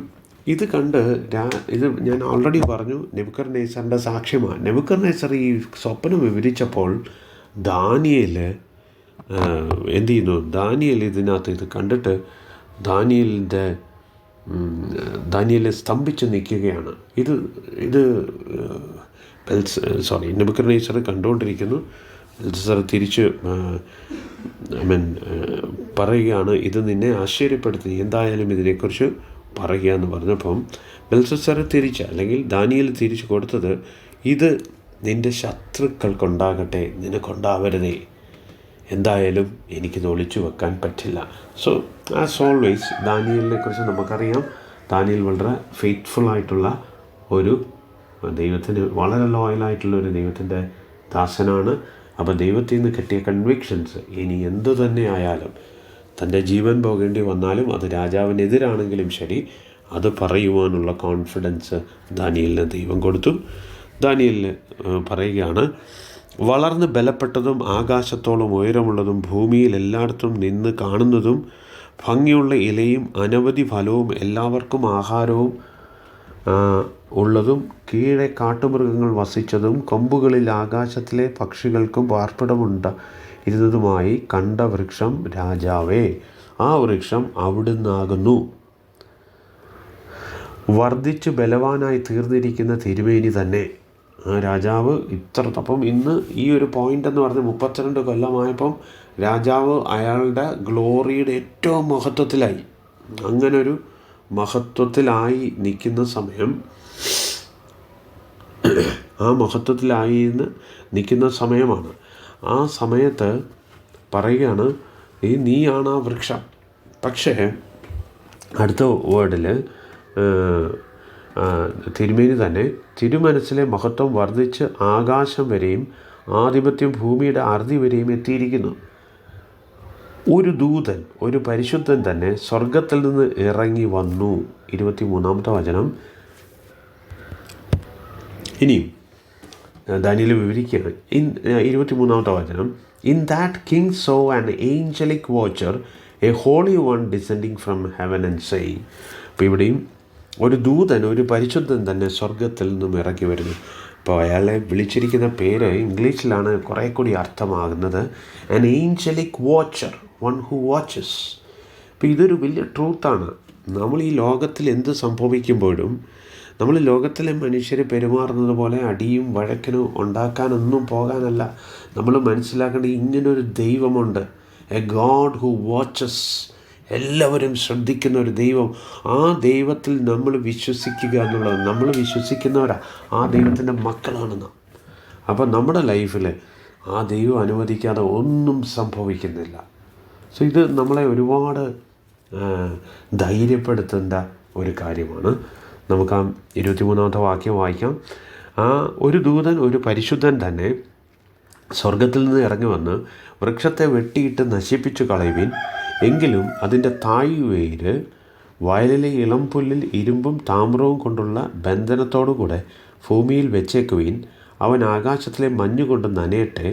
ഇത് കണ്ട് ഇത് ഞാൻ ഓൾറെഡി പറഞ്ഞു, നെബൂഖദ്നേസറിൻ്റെ സാക്ഷ്യമാണ്. നെബൂഖദ്നേസർ ഈ സ്വപ്നം വിവരിച്ചപ്പോൾ ദാനിയേൽ എന്ത് ചെയ്യുന്നു? ദാനിയേൽ ഇതിനകത്ത് ഇത് കണ്ടിട്ട് ദാനിയേൽ സ്തംഭിച്ച് നിൽക്കുകയാണ്. നെബൂഖദ്നേസർ കണ്ടുകൊണ്ടിരിക്കുന്നു. ബെൽസസർ തിരിച്ച് പറയുകയാണ്, ഇത് നിന്നെ ആശ്ചര്യപ്പെടുത്തി, എന്തായാലും ഇതിനെക്കുറിച്ച് പറയുക എന്ന് പറഞ്ഞപ്പം ബെൽസസർ അല്ലെങ്കിൽ ദാനിയേൽ തിരിച്ച് കൊടുത്തത്, ഇത് നിൻ്റെ ശത്രുക്കൾക്കുണ്ടാകട്ടെ, നിനക്കുണ്ടാവരുതേ. എന്തായാലും എനിക്കിത് ഒളിച്ചു വെക്കാൻ പറ്റില്ല. സോ ആസ് ഓൾവേസ് ദാനിയേലിനെ കുറിച്ച് നമുക്കറിയാം. ദാനിയേൽ വളരെ ഫെയ്ത്ത്ഫുള്ളായിട്ടുള്ള ഒരു ദൈവത്തിന് വളരെ ലോയലായിട്ടുള്ള ഒരു ദൈവത്തിൻ്റെ ദാസനാണ്. അപ്പോൾ ദൈവത്തിൽ നിന്ന് കിട്ടിയ കൺവിക്ഷൻസ് ഇനി എന്തു തന്നെ ആയാലും, തൻ്റെ ജീവൻ പോകേണ്ടി വന്നാലും അത് രാജാവിനെതിരാണെങ്കിലും ശരി, അത് പറയുവാനുള്ള കോൺഫിഡൻസ് ദാനിയേലിന് ദൈവം കൊടുത്തു. ദാനിയേലിന് പറയുകയാണ്, വളർന്ന് ബലപ്പെട്ടതും ആകാശത്തോളം ഉയരമുള്ളതും ഭൂമിയിൽ എല്ലായിടത്തും നിന്ന് കാണുന്നതും ഭംഗിയുള്ള ഇലയും അനവധി ഫലവും എല്ലാവർക്കും ആഹാരവും ഉള്ളതും കീഴെ കാട്ടുമൃഗങ്ങൾ വസിച്ചതും കൊമ്പുകളിൽ ആകാശത്തിലെ പക്ഷികൾക്കും പാർപ്പിടമുണ്ടായിരുന്നതുമായി കണ്ട വൃക്ഷം രാജാവേ, ആ വൃക്ഷം അവിടുന്നാകുന്നു. വർദ്ധിച്ച് ബലവാനായി തീർന്നിരിക്കുന്ന തിരുമേനി തന്നെ. ആ രാജാവ് അപ്പം ഇന്ന് ഈ ഒരു പോയിൻ്റ് എന്ന് പറഞ്ഞ് 32 കൊല്ലമായപ്പം രാജാവ് അയാളുടെ ഗ്ലോറിയുടെ ഏറ്റവും മഹത്വത്തിലായി. അങ്ങനൊരു മഹത്വത്തിലായി നിൽക്കുന്ന സമയം, ആ മഹത്വത്തിലായി നിൽക്കുന്ന സമയമാണ്. ആ സമയത്ത് പറയുകയാണ്, നീയാണ് ആ വൃക്ഷം. പക്ഷേ അടുത്ത വേർഡിൽ തിരുമേനി തന്നെ തിരുമനസ്സിലെ മഹത്വം വർദ്ധിച്ച് ആകാശം വരെയും ആധിപത്യം ഭൂമിയുടെ അറുതി വരെയും എത്തിയിരിക്കുന്നു. ഒരു ദൂതൻ, ഒരു പരിശുദ്ധൻ തന്നെ സ്വർഗത്തിൽ നിന്ന് ഇറങ്ങി വന്നു. 23-ാമത്തെ വചനം. ഇനിയും ദാനിയേൽ വിവരിക്കുകയാണ്. 23-ാമത്തെ വചനം. In that king saw an angelic watcher, a holy one descending from heaven and saying. അപ്പോൾ ഇവിടെയും ഒരു ദൂതൻ, ഒരു പരിശുദ്ധൻ തന്നെ സ്വർഗത്തിൽ നിന്നും ഇറങ്ങി വരുന്നു. അപ്പോൾ അയാളെ വിളിച്ചിരിക്കുന്ന പേര് ഇംഗ്ലീഷിലാണ് കുറേ കൂടി അർത്ഥമാകുന്നത്. An angelic watcher, one who watches. അപ്പോൾ ഇതൊരു വലിയ ട്രൂത്താണ്. നമ്മൾ ഈ ലോകത്തിൽ എന്ത് സംഭവിക്കുമ്പോഴും നമ്മൾ ലോകത്തിലെ മനുഷ്യർ പെരുമാറുന്നത് പോലെ അടിയും വഴക്കിനും ഉണ്ടാക്കാനൊന്നും പോകാനല്ല. നമ്മൾ മനസ്സിലാക്കേണ്ട ഇങ്ങനൊരു ദൈവമുണ്ട്, എ ഗോഡ് ഹു വാച്ചസ്. എല്ലാവരും ശ്രദ്ധിക്കുന്ന ഒരു ദൈവം. ആ ദൈവത്തിൽ നമ്മൾ വിശ്വസിക്കുക എന്നുള്ളത്, നമ്മൾ വിശ്വസിക്കുന്നവരാ, ആ ദൈവത്തിൻ്റെ മക്കളാണ് നാം. അപ്പോൾ നമ്മുടെ ലൈഫിൽ ആ ദൈവം അനുവദിക്കാതെ ഒന്നും സംഭവിക്കുന്നില്ല. സോ ഇത് നമ്മളെ ഒരുപാട് ധൈര്യപ്പെടുത്തേണ്ട ഒരു കാര്യമാണ്. നമുക്ക് ആ 23-ാമത്തെ വാക്യം വായിക്കാം. ആ ഒരു ദൂതൻ, ഒരു പരിശുദ്ധൻ തന്നെ സ്വർഗത്തിൽ നിന്ന് ഇറങ്ങി വന്ന് വൃക്ഷത്തെ വെട്ടിയിട്ട് നശിപ്പിച്ചു കളയുവിൻ, എങ്കിലും അതിൻ്റെ തായ്വേര് വയലിലെ ഇളം പുല്ലിൽ ഇരുമ്പും താമ്രവും കൊണ്ടുള്ള ബന്ധനത്തോടുകൂടെ ഭൂമിയിൽ വെച്ചേക്കുവിൻ. അവൻ ആകാശത്തിലെ മഞ്ഞുകൊണ്ട് നനയട്ടെ.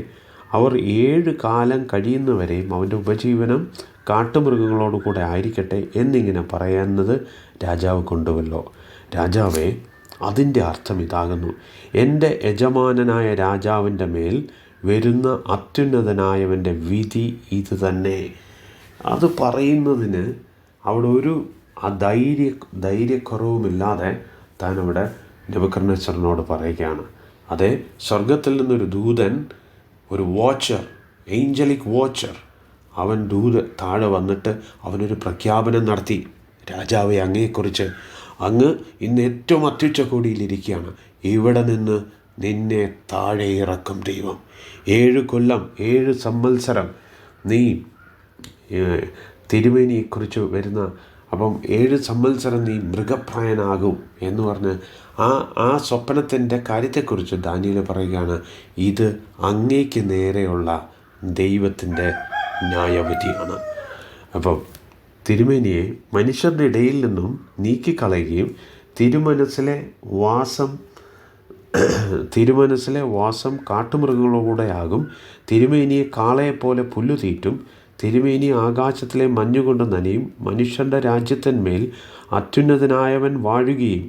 അവർ 7 കാലം കഴിയുന്നവരെയും അവൻ്റെ ഉപജീവനം കാട്ടുമൃഗങ്ങളോടുകൂടെ ആയിരിക്കട്ടെ എന്നിങ്ങനെ പറയുന്നത് രാജാവ് കൊണ്ടുവല്ലോ. രാജാവേ, അതിൻ്റെ അർത്ഥം ഇതാകുന്നു: എൻ്റെ യജമാനനായ രാജാവിൻ്റെ മേൽ വരുന്ന അത്യുന്നതനായവൻ്റെ വിധി ഇത് തന്നെ. അത് പറയുന്നതിന് അവിടെ ഒരു ധൈര്യക്കുറവുമില്ലാതെ താൻ അവിടെ നെബൂഖദ്നേസറിനോട് പറയുകയാണ്. അതെ, സ്വർഗത്തിൽ നിന്നൊരു ദൂതൻ, ഒരു വാച്ചർ, ഏഞ്ചലിക് വാച്ചർ, അവൻ താഴെ വന്നിട്ട് അവനൊരു പ്രഖ്യാപനം നടത്തി. രാജാവെ, അങ്ങയെക്കുറിച്ച് അങ്ങ് ഇന്ന് ഏറ്റവും അത്യുച്ചകോടിയിലിരിക്കുകയാണ്. ഇവിടെ നിന്ന് നിന്നെ താഴെ ഇറക്കും ദൈവം. 7 കൊല്ലം 7 സംവത്സരം നീ തിരുമേനിയെക്കുറിച്ച് വരുന്ന, അപ്പം 7 സംവത്സരം നീ മൃഗപ്രായനാകും എന്ന് പറഞ്ഞ് ആ സ്വപ്നത്തിൻ്റെ കാര്യത്തെക്കുറിച്ച് ദാനിയേൽ പറയുകയാണ്. ഇത് അങ്ങേക്ക് നേരെയുള്ള ദൈവത്തിൻ്റെ ന്യായവിധിയാണ്. അപ്പം തിരുമേനിയെ മനുഷ്യരുടെ ഇടയിൽ നിന്നും നീക്കിക്കളയുകയും തിരുമനസ്സിലെ വാസം കാട്ടുമൃഗങ്ങളോടെ ആകും. തിരുമേനിയെ കാളയെപ്പോലെ പുല്ലു തീറ്റും. തിരുമേനി ആകാശത്തിലെ മഞ്ഞുകൊണ്ട് നനയും. മനുഷ്യൻ്റെ രാജ്യത്തിന്മേൽ അത്യുന്നതനായവൻ വാഴുകയും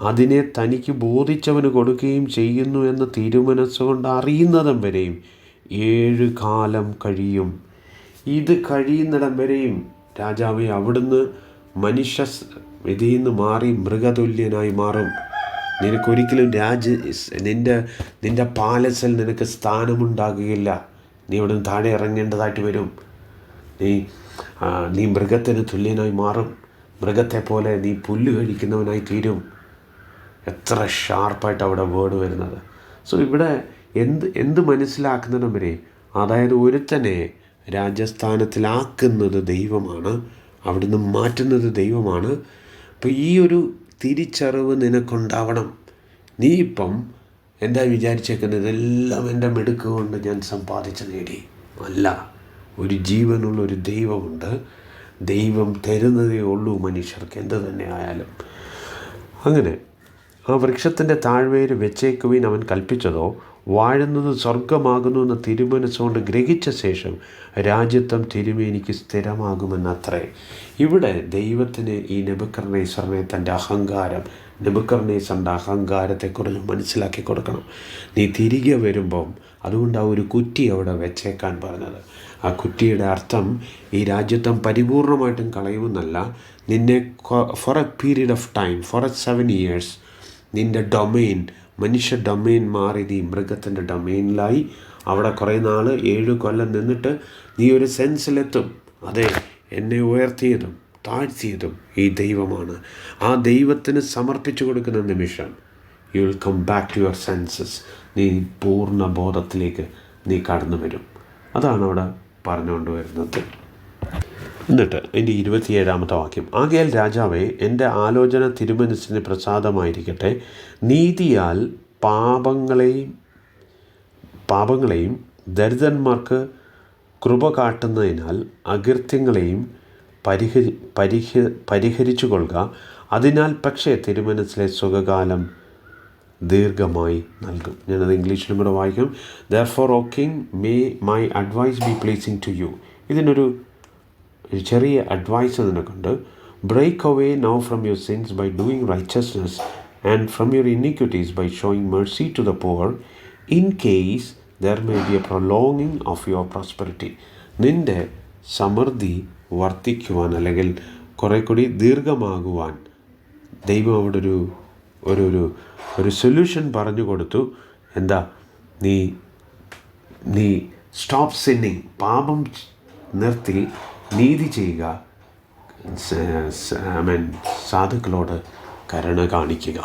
അതിനെ തനിക്ക് ബോധിച്ചവന് കൊടുക്കുകയും ചെയ്യുന്നു എന്ന് തിരുമനസ്സുകൊണ്ട് അറിയുന്നിടം വരെയും 7 കാലം കഴിയും. ഇത് കഴിയുന്നിടം വരെയും രാജാവെ, അവിടുന്ന് മനുഷ്യ വിധിയിൽ നിന്ന് മാറി മൃഗതുല്യനായി മാറും. നിനക്കൊരിക്കലും നിൻ്റെ പാലസിൽ നിനക്ക് സ്ഥാനമുണ്ടാകുകയില്ല. നീ അവിടുന്ന് താഴെ ഇറങ്ങേണ്ടതായിട്ട് വരും. നീ മൃഗത്തിന് തുല്യനായി മാറും. മൃഗത്തെ പോലെ നീ പുല്ല് കഴിക്കുന്നവനായി തീരും. എത്ര ഷാർപ്പായിട്ട് അവിടെ വേർഡ് വരുന്നത്. സോ ഇവിടെ എന്ത് മനസ്സിലാക്കുന്നവരെ, അതായത് ഒരുത്തനെ രാജസ്ഥാനത്തിലാക്കുന്നത് ദൈവമാണ്, അവിടുന്ന് മാറ്റുന്നത് ദൈവമാണ്. അപ്പോൾ ഈ ഒരു തിരിച്ചറിവ് നിനക്കുണ്ടാവണം. നീ ഇപ്പം എന്താ വിചാരിച്ചേക്കുന്നത്, ഇതെല്ലാം എൻ്റെ മിടുക്ക് കൊണ്ട് ഞാൻ സമ്പാദിച്ച് നേടി. അല്ല, ഒരു ജീവനുള്ള ഒരു ദൈവമുണ്ട്. ദൈവം തരുന്നതേ ഉള്ളൂ മനുഷ്യർക്ക്, എന്ത് തന്നെ ആയാലും. അങ്ങനെ ആ വൃക്ഷത്തിൻ്റെ താഴ്വേര് വെച്ചേക്കുവിൻ അവൻ കൽപ്പിച്ചതോ, വാഴുന്നത് സ്വർഗമാകുന്നു എന്ന തിരുമനസ്സുകൊണ്ട് ഗ്രഹിച്ച ശേഷം രാജ്യത്വം തിരുമേനിക്ക് സ്ഥിരമാകുമെന്നത്രേ. ഇവിടെ ദൈവത്തിന് ഈ നെബൂഖദ്നേസറിനെ തൻ്റെ അഹങ്കാരം, നെബൂഖദ്നേസറിൻ്റെ അഹങ്കാരത്തെക്കുറിച്ച് മനസ്സിലാക്കി കൊടുക്കണം. നീ തിരികെ വരുമ്പം അതുകൊണ്ട് ആ ഒരു കുറ്റി അവിടെ വെച്ചേക്കാൻ പറഞ്ഞത്. ആ കുറ്റിയുടെ അർത്ഥം ഈ രാജ്യത്വം പരിപൂർണമായിട്ടും കളയുമെന്നല്ല, നിന്നെ for a period of time, for a 7 years നിൻ്റെ ഡൊമെയിൻ, മനുഷ്യ ഡൊമെയിൻ മാറി നീ മൃഗത്തിൻ്റെ ഡൊമെയിനിലായി. അവിടെ കുറേ നാൾ 7 കൊല്ലം നിന്നിട്ട് നീ ഒരു സെൻസിലെത്തും, അതെ എന്നെ ഉയർത്തിയതും താഴ്ത്തിയതും ഈ ദൈവമാണ്. ആ ദൈവത്തിന് സമർപ്പിച്ചു കൊടുക്കുന്ന നിമിഷം you will come back to your senses. നീ പൂർണ്ണ ബോധത്തിലേക്ക് നീ കടന്നു വരും. അതാണ് അവിടെ പറഞ്ഞുകൊണ്ട് വരുന്നത്. എന്നിട്ട് അതിൻ്റെ 27ാമത്തെ വാക്യം, ആകയാൽ രാജാവേ, എൻ്റെ ആലോചന തിരുമനസ്സിന് പ്രസാദമായിരിക്കട്ടെ. നീതിയാൽ പാപങ്ങളെയും ദരിദ്രന്മാർക്ക് കൃപ കാട്ടുന്നതിനാൽ അകൃത്യങ്ങളെയും പരിഹരിച്ചു കൊള്ളുക. അതിനാൽ പക്ഷേ തിരുമനസ്സിലെ സുഖകാലം ദീർഘമായി നൽകും. ഞാനത് ഇംഗ്ലീഷിലും കൂടെ വായിക്കും. Therefore, O King, may my advice be pleasing to you. ഇതിനൊരു ചെറിയ അഡ്വൈസ് നിനക്കുണ്ട്. Break away now from your sins by doing righteousness and from your iniquities by showing mercy to the poor, in case there may be a prolonging of your prosperity. നിൻ്റെ സമൃദ്ധി വർദ്ധിക്കുവാൻ അല്ലെങ്കിൽ കുറെ കൂടി ദീർഘമാകുവാൻ ദൈവം അവിടെ ഒരു സൊല്യൂഷൻ പറഞ്ഞു കൊടുത്തു. എന്താ, നീ സ്റ്റോപ്പ് സിന്നിങ്, പാപം നിർത്തി നീതി ചെയ്യുക, സാധുക്കളോട് കരുണ കാണിക്കുക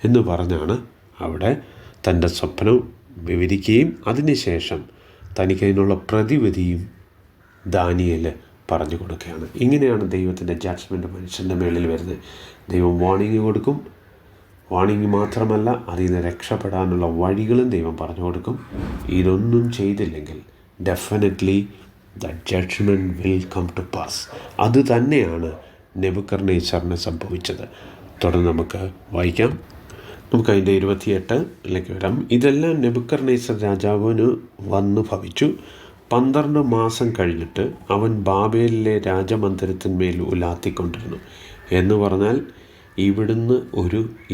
എന്ന് പറഞ്ഞാണ് അവിടെ തൻ്റെ സ്വപ്നം വിവരിക്കുകയും അതിനുശേഷം തനിക്കതിനുള്ള പ്രതിവിധിയും ദാനിയേൽ പറഞ്ഞു കൊടുക്കുകയാണ്. ഇങ്ങനെയാണ് ദൈവത്തിൻ്റെ ജഡ്ജ്മെൻറ്റ് മനുഷ്യൻ്റെ മേളിൽ വരുന്നത്. ദൈവം വാർണിംഗ് കൊടുക്കും. വാർണിംഗ് മാത്രമല്ല, അതിൽ നിന്ന് രക്ഷപ്പെടാനുള്ള വഴികളും ദൈവം പറഞ്ഞു കൊടുക്കും. ഇതൊന്നും ചെയ്തില്ലെങ്കിൽ definitely the judgment will come to pass. അത് തന്നെയാണ് നെബൂഖദ്നേസറിന് സംഭവിച്ചത്. തുടർന്ന് നമുക്ക് വായിക്കാം. നമുക്കതിൻ്റെ 28 വരാം. ഇതെല്ലാം നെബൂഖദ്നേസർ രാജാവിന് വന്നു ഭവിച്ചു. 12 മാസം കഴിഞ്ഞിട്ട് അവൻ ബാബേലിലെ രാജമന്ദിരത്തിന്മേൽ ഉലാത്തിക്കൊണ്ടിരുന്നു. എന്ന് പറഞ്ഞാൽ ഇവിടുന്ന്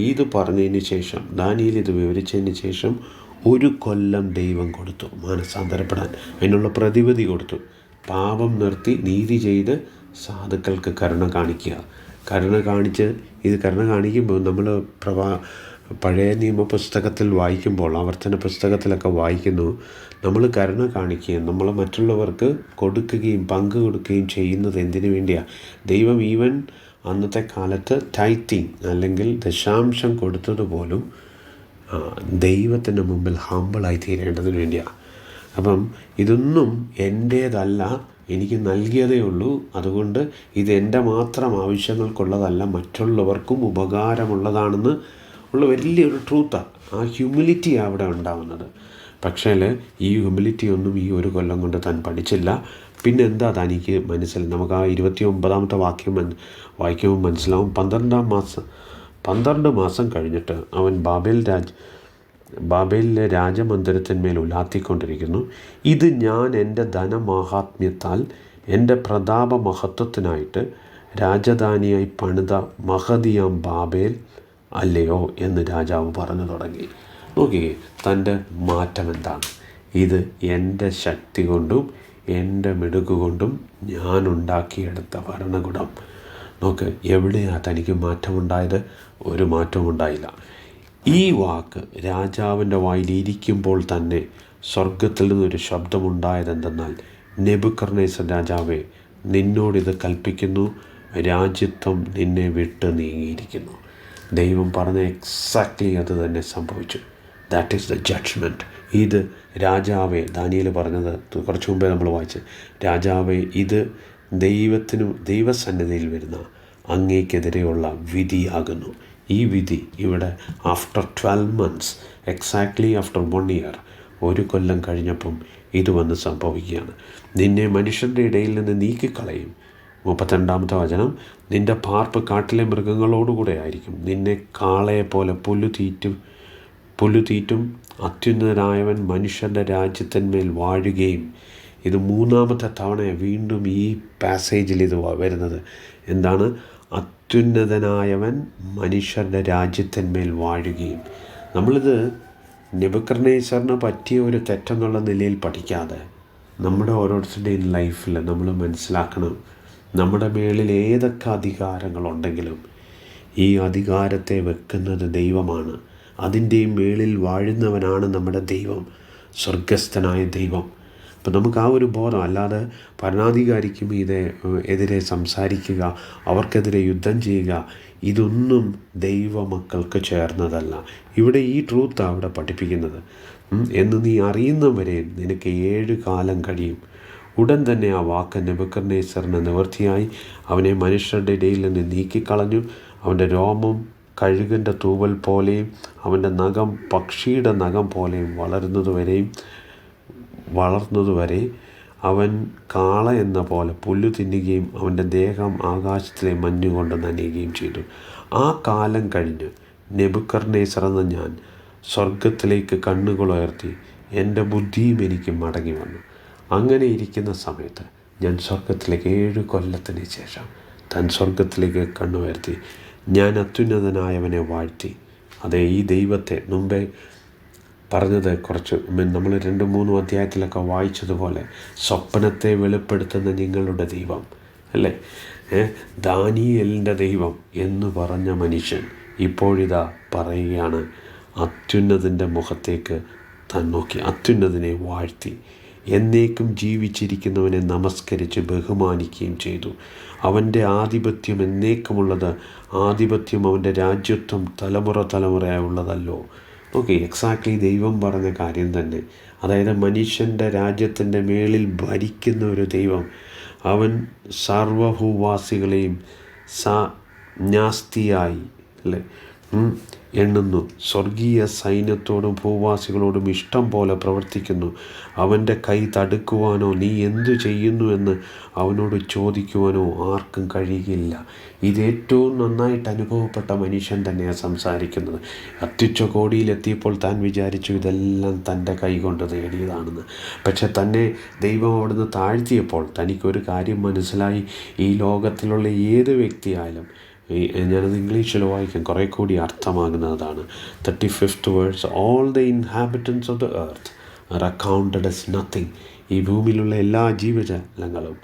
ഇത് പറഞ്ഞതിന് ശേഷം, ദാനിയേൽ ഇത് വിവരിച്ചതിന് ശേഷം 1 കൊല്ലം ദൈവം കൊടുത്തു മാനസാന്തരപ്പെടാൻ. അതിനുള്ള പ്രതിവിധി കൊടുത്തു. പാപം നിർത്തി നീതി ചെയ്ത് സാധുക്കൾക്ക് കരുണ കാണിക്കുക. കരുണ കാണിക്കുമ്പോൾ നമ്മൾ പഴയ നിയമ പുസ്തകത്തിൽ വായിക്കുമ്പോൾ, ആവർത്തന പുസ്തകത്തിലൊക്കെ വായിക്കുന്നു, നമ്മൾ കരുണ കാണിക്കുകയും നമ്മൾ മറ്റുള്ളവർക്ക് കൊടുക്കുകയും പങ്ക് കൊടുക്കുകയും ചെയ്യുന്നത് എന്തിനു വേണ്ടിയാണ്? ദൈവം ഈവൻ അന്നത്തെ കാലത്ത് ടൈത്തിങ് അല്ലെങ്കിൽ ദശാംശം കൊടുത്തതുപോലും ദൈവത്തിൻ്റെ മുമ്പിൽ ഹമ്പിളായി തീരേണ്ടതിന് വേണ്ടിയാണ്. അപ്പം ഇതൊന്നും എൻ്റേതല്ല, എനിക്ക് നൽകിയതേ ഉള്ളൂ. അതുകൊണ്ട് ഇതെൻ്റെ മാത്രം ആവശ്യങ്ങൾക്കുള്ളതല്ല, മറ്റുള്ളവർക്കും ഉപകാരമുള്ളതാണെന്ന് ഉള്ള വലിയൊരു ട്രൂത്താണ്. ആ ഹ്യൂമിലിറ്റി അവിടെ ഉണ്ടാവുന്നത്. പക്ഷേ ഈ ഹ്യൂമിലിറ്റി ഒന്നും ഈ 1 കൊല്ലം കൊണ്ട് താൻ പഠിച്ചില്ല. പിന്നെ എന്താ തനിക്ക് മനസ്സിലായി? നമുക്ക് ആ 29ാമത്തെ വാക്യം വായിക്കുമ്പോൾ മനസ്സിലാവും. 12 മാസം കഴിഞ്ഞിട്ട് അവൻ ബാബേലിലെ രാജമന്ദിരത്തിന്മേൽ ഉലാത്തിക്കൊണ്ടിരിക്കുന്നു. ഇത് ഞാൻ എൻ്റെ ധനമാഹാത്മ്യത്താൽ എൻ്റെ പ്രതാപ മഹത്വത്തിനായിട്ട് രാജധാനിയായി പണിത മഹതിയാം ബാബേൽ അല്ലയോ എന്ന് രാജാവ് പറഞ്ഞു തുടങ്ങി. നോക്കിയേ, തൻ്റെ മാറ്റം എന്താണ്? ഇത് എൻ്റെ ശക്തി കൊണ്ടും എൻ്റെ മിടുക്കുകൊണ്ടും ഞാൻ ഉണ്ടാക്കിയെടുത്ത ഭരണകൂടം. നോക്ക്, എവിടെയാണ് തനിക്ക് മാറ്റമുണ്ടായത്? ഒരു മാറ്റവും ഉണ്ടായില്ല. ഈ വാക്ക് രാജാവിൻ്റെ വായിലിരിക്കുമ്പോൾ തന്നെ സ്വർഗത്തിൽ നിന്നൊരു ശബ്ദമുണ്ടായതെന്തെന്നാൽ, നെബൂഖദ്നേസർ രാജാവേ, നിന്നോടിത് കൽപ്പിക്കുന്നു, രാജ്യത്വം നിന്നെ വിട്ട് നീങ്ങിയിരിക്കുന്നു. ദൈവം പറഞ്ഞ എക്സാക്ട്ലി അത് തന്നെ സംഭവിച്ചു. That is the judgment. ഇത് രാജാവേ, ദാനിയേൽ പറഞ്ഞത് കുറച്ച് മുമ്പേ നമ്മൾ വായിച്ച്, രാജാവേ ഇത് ദൈവസന്നിധിയിൽ വരുന്ന അങ്ങേക്കെതിരെയുള്ള വിധിയാകുന്നു. ഈ വിധി ഇവിടെ after 12 months, exactly after 1 year, 1 കൊല്ലം കഴിഞ്ഞപ്പം ഇത് വന്ന് സംഭവിക്കുകയാണ്. നിന്നെ മനുഷ്യരുടെ ഇടയിൽ നിന്ന് നീക്കിക്കളയും. 32 വചനം, നിൻ്റെ പാർപ്പ് കാട്ടിലെ മൃഗങ്ങളോടുകൂടെ ആയിരിക്കും. നിന്നെ കാളയെപ്പോലെ പുല്ലുതീറ്റും അത്യുന്നതനായവൻ മനുഷ്യൻ്റെ രാജ്യത്തിന്മേൽ വാഴുകയും. ഇത് 3ാമത്തെ തവണ വീണ്ടും ഈ പാസേജിൽ ഇത് വരുന്നത്. എന്താണ്? അത്യുന്നതനായവൻ മനുഷ്യരുടെ രാജ്യത്തിന്മേൽ വാഴുകയും. നമ്മളിത് നെബൂഖദ്നേസറിന് പറ്റിയ ഒരു തെറ്റെന്നുള്ള നിലയിൽ പഠിക്കാതെ നമ്മുടെ ഓരോരുത്തരുടെയും ലൈഫിൽ നമ്മൾ മനസ്സിലാക്കണം, നമ്മുടെ മേളിൽ ഏതൊക്കെ അധികാരങ്ങളുണ്ടെങ്കിലും ഈ അധികാരത്തെ വെക്കുന്നത് ദൈവമാണ്. അതിൻ്റെ മേളിൽ വാഴുന്നവനാണ് നമ്മുടെ ദൈവം, സ്വർഗസ്ഥനായ ദൈവം. അപ്പം നമുക്ക് ആ ഒരു ബോധം, അല്ലാതെ ഭരണാധികാരിക്കും എതിരെ സംസാരിക്കുക, അവർക്കെതിരെ യുദ്ധം ചെയ്യുക, ഇതൊന്നും ദൈവമക്കൾക്ക് ചേർന്നതല്ല. ഇവിടെ ഈ ട്രൂത്താണ് അവിടെ പഠിപ്പിക്കുന്നത്. എന്ന് നീ അറിയുന്നവരെ നിനക്ക് 7 കാലം കഴിയും. ഉടൻ തന്നെ ആ വാക്ക് നെബൂഖദ്നേസറിന് നിവൃത്തിയായി. അവനെ മനുഷ്യരുടെ ഇടയിൽ നിന്ന് നീക്കിക്കളഞ്ഞു. അവൻ്റെ രോമം കഴുകൻ്റെ തൂവൽ പോലെയും അവൻ്റെ നഖം പക്ഷിയുടെ നഖം പോലെയും വളർന്നതുവരെ അവൻ കാള എന്ന പോലെ പുല്ലു തിന്നുകയും അവൻ്റെ ദേഹം ആകാശത്തിലെ മഞ്ഞുകൊണ്ട് നനയുകയും ചെയ്തു. ആ കാലം കഴിഞ്ഞ് നെബൂഖദ്നേസർ എന്ന ഞാൻ സ്വർഗത്തിലേക്ക് കണ്ണുകളുയർത്തി എൻ്റെ ബുദ്ധിയും എനിക്ക് മടങ്ങി വന്നു. അങ്ങനെ ഇരിക്കുന്ന സമയത്ത് ഞാൻ സ്വർഗത്തിലേക്ക് 7 കൊല്ലത്തിന് ശേഷം താൻ സ്വർഗത്തിലേക്ക് കണ്ണുയർത്തി ഞാൻ അത്യുന്നതനായവനെ വാഴ്ത്തി. അതേ, ഈ ദൈവത്തെ മുമ്പേ പറഞ്ഞത് കുറച്ച് നമ്മൾ 2-3 അധ്യായത്തിലൊക്കെ വായിച്ചതുപോലെ സ്വപ്നത്തെ വെളിപ്പെടുത്തുന്ന നിങ്ങളുടെ ദൈവം അല്ലേ, ദാനിയേലിൻ്റെ ദൈവം എന്ന് പറഞ്ഞ മനുഷ്യൻ ഇപ്പോഴിതാ പറയുകയാണ്, അത്യുന്നതൻ്റെ മുഖത്തേക്ക് താൻ നോക്കി അത്യുന്നതനെ വാഴ്ത്തി എന്നേക്കും ജീവിച്ചിരിക്കുന്നവനെ നമസ്കരിച്ച് ബഹുമാനിക്കുകയും ചെയ്തു. അവൻ്റെ ആധിപത്യം എന്നേക്കുമുള്ളത്, ആധിപത്യം അവൻ്റെ രാജ്യത്വം തലമുറയായുള്ളതല്ലോ. ഓക്കെ, എക്സാക്ട്ലി ദൈവം പറഞ്ഞ കാര്യം തന്നെ. അതായത് മനുഷ്യൻ്റെ രാജ്യത്തിൻ്റെ മേളിൽ ഭരിക്കുന്ന ഒരു ദൈവം. അവൻ സർവഭൂവാസികളെയും ന്യാസ്തിയായി അല്ലേ എണ്ണുന്നു. സ്വർഗീയ സൈന്യത്തോടും ഭൂവാസികളോടും ഇഷ്ടം പോലെ പ്രവർത്തിക്കുന്നു. അവൻ്റെ കൈ തടുക്കുവാനോ നീ എന്തു ചെയ്യുന്നു എന്ന് അവനോട് ചോദിക്കുവാനോ ആർക്കും കഴിയുകയില്ല. ഇത് ഏറ്റവും നന്നായിട്ട് അനുഭവപ്പെട്ട മനുഷ്യൻ തന്നെയാണ് സംസാരിക്കുന്നത്. അത്യുച്ചകോടിയിലെത്തിയപ്പോൾ താൻ വിചാരിച്ചു ഇതെല്ലാം തൻ്റെ കൈകൊണ്ട് നേടിയതാണെന്ന്. പക്ഷെ തന്നെ ദൈവം അവിടുന്ന് താഴ്ത്തിയപ്പോൾ തനിക്കൊരു കാര്യം മനസ്സിലായി, ഈ ലോകത്തിലുള്ള ഏത് വ്യക്തിയായാലും, ഞാനത് ഇംഗ്ലീഷിൽ വായിക്കാം, കുറേ കൂടി അർത്ഥമാകുന്നതാണ്. 35th verse, all the inhabitants of the earth are accounted as nothing. ഈ ഭൂമിയിലുള്ള എല്ലാ ജീവജാലങ്ങളും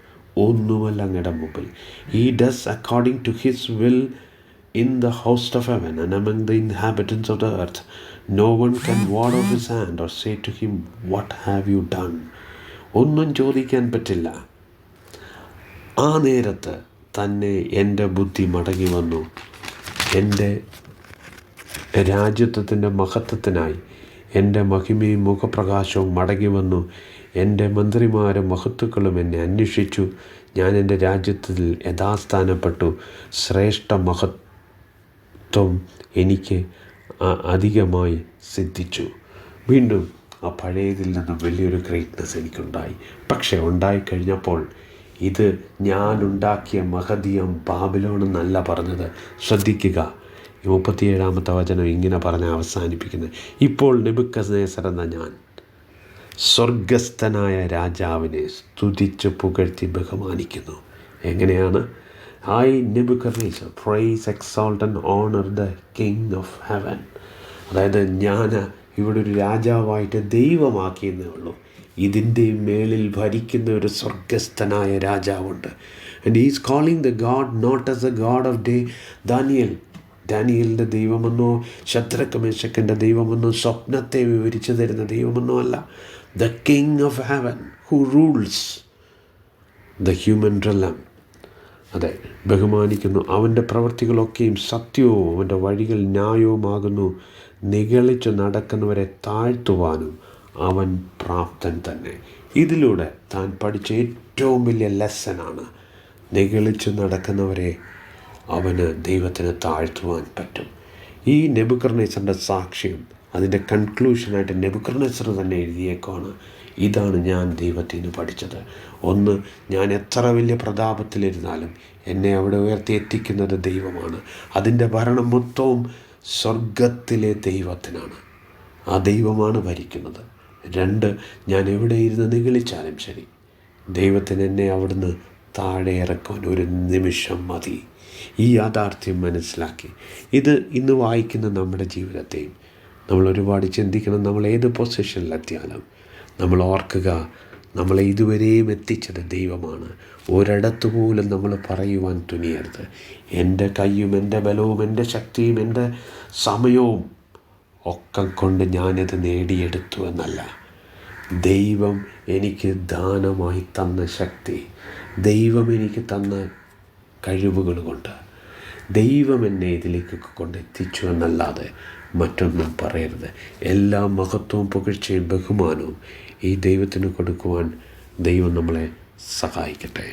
ഒന്നുമല്ല അങ്ങയുടെ മുമ്പിൽ. He does according to his will in the host of heaven and among the inhabitants of the earth. No one can ward off his hand or say to him, what have you done? ഒന്നും ചോദിക്കാൻ പറ്റില്ല. ആ നേരത്ത് തന്നെ എൻ്റെ ബുദ്ധി മടങ്ങി വന്നു. എൻ്റെ രാജ്യത്വത്തിൻ്റെ മഹത്വത്തിനായി എൻ്റെ മഹിമയും മുഖപ്രകാശവും മടങ്ങി വന്നു. എൻ്റെ മന്ത്രിമാരും മഹത്തുക്കളും എന്നെ അന്വേഷിച്ചു. ഞാൻ എൻ്റെ രാജ്യത്തിൽ യഥാസ്ഥാനപ്പെട്ടു. ശ്രേഷ്ഠ മഹത്വം എനിക്ക് അധികമായി സിദ്ധിച്ചു. വീണ്ടും ആ പഴയതിൽ നിന്ന് വലിയൊരു ഗ്രേറ്റ്നെസ് എനിക്കുണ്ടായി. പക്ഷേ ഉണ്ടായിക്കഴിഞ്ഞപ്പോൾ ഇത് ഞാൻ ഉണ്ടാക്കിയ മഹദീയം ബാബിലോൺ എന്നല്ല പറഞ്ഞത്. ശ്രദ്ധിക്കുക, 37ാമത്തെ വചനം ഇങ്ങനെ പറഞ്ഞ് അവസാനിപ്പിക്കുന്നത്, ഇപ്പോൾ നെബൂഖദ്നേസർ എന്ന ഞാൻ സ്വർഗസ്ഥനായ രാജാവിനെ സ്തുതിച്ച് പുകഴ്ത്തി ബഹുമാനിക്കുന്നു. എങ്ങനെയാണ്? I Nebuchadnezzar praise exalt and honour the king of heaven. അതായത് ഞാൻ ഇവിടെ ഒരു രാജാവായിട്ട് ദൈവമാക്കിയെന്നേ ഉള്ളൂ. ഇതിൻ്റെ മേളിൽ ഭരിക്കുന്ന ഒരു സ്വർഗസ്ഥനായ രാജാവുണ്ട്. And he is calling the God not as a God of ഡാനിയലിൻ്റെ ദൈവമെന്നോ ശദ്രക്ക് മേശക്കിൻ്റെ ദൈവമെന്നോ സ്വപ്നത്തെ വിവരിച്ചു തരുന്ന ദൈവമെന്നോ അല്ല. The king of heaven who rules the human realm. അതെ, ബഹുമാനിക്കുന്നു. അവൻ്റെ പ്രവൃത്തികളൊക്കെയും സത്യവും അവൻ്റെ വഴികൾ ന്യായവുമാകുന്നു. നിഗളിച്ചു നടക്കുന്നവരെ താഴ്ത്തുവാനും അവൻ പ്രാപ്തൻ തന്നെ. ഇതിലൂടെ താൻ പഠിച്ച ഏറ്റവും വലിയ ലെസനാണ്, നിഗളിച്ചു നടക്കുന്നവരെ അവന് ദൈവത്തിന് താഴ്ത്തുവാൻ പറ്റും. ഈ നെബൂഖദ്നേസറിൻ്റെ സാക്ഷ്യം അതിൻ്റെ കൺക്ലൂഷനായിട്ട് നെബൂഖദ്നേസർ തന്നെ എഴുതിയേക്കാണ്, ഇതാണ് ഞാൻ ദൈവത്തിൽ നിന്ന് പഠിച്ചത്. ഒന്ന്, ഞാൻ എത്ര വലിയ പ്രതാപത്തിലിരുന്നാലും എന്നെ അവിടെ ഉയർത്തി എത്തിക്കുന്നത് ദൈവമാണ്. അതിൻ്റെ ഭരണം മൊത്തവും സ്വർഗത്തിലെ ദൈവത്തിനാണ്. ആ ദൈവമാണ് ഭരിക്കുന്നത്. രണ്ട്, ഞാൻ എവിടെ ഇരുന്ന് നിഗളിച്ചാലും ശരി, ദൈവത്തിന് എന്നെ അവിടുന്ന് താഴെ ഇറക്കാൻ ഒരു നിമിഷം മതി. ഈ യാഥാർത്ഥ്യം മനസ്സിലാക്കി ഇത് ഇന്ന് വായിക്കുന്ന നമ്മുടെ ജീവിതത്തെയും നമ്മൾ ഒരുപാട് ചിന്തിക്കണം. നമ്മൾ ഏത് പൊസിഷനിലെത്തിയാലും നമ്മൾ ഓർക്കുക, നമ്മളെ ഇതുവരെയും എത്തിച്ചത് ദൈവമാണ്. ഒരിടത്തു പോലും നമ്മൾ പറയുവാൻ തുനിയരുത്, എൻ്റെ കയ്യും എൻ്റെ ബലവും എൻ്റെ ശക്തിയും എൻ്റെ സമയവും ഒക്കെ കൊണ്ട് ഞാനിത് നേടിയെടുത്തു എന്നല്ല. ദൈവം എനിക്ക് ദാനമായി തന്ന ശക്തി, ദൈവം എനിക്ക് തന്ന കഴിവുകൾ കൊണ്ട് ദൈവം എന്നെ ഇതിലേക്കൊക്കെ കൊണ്ടെത്തിച്ചു എന്നല്ലാതെ മറ്റൊന്നും പറയരുത്. എല്ലാ മഹത്വവും പുകഴ്ചയും ബഹുമാനവും ഈ ദൈവത്തിന് കൊടുക്കുവാൻ ദൈവം നമ്മളെ സഹായിക്കട്ടെ.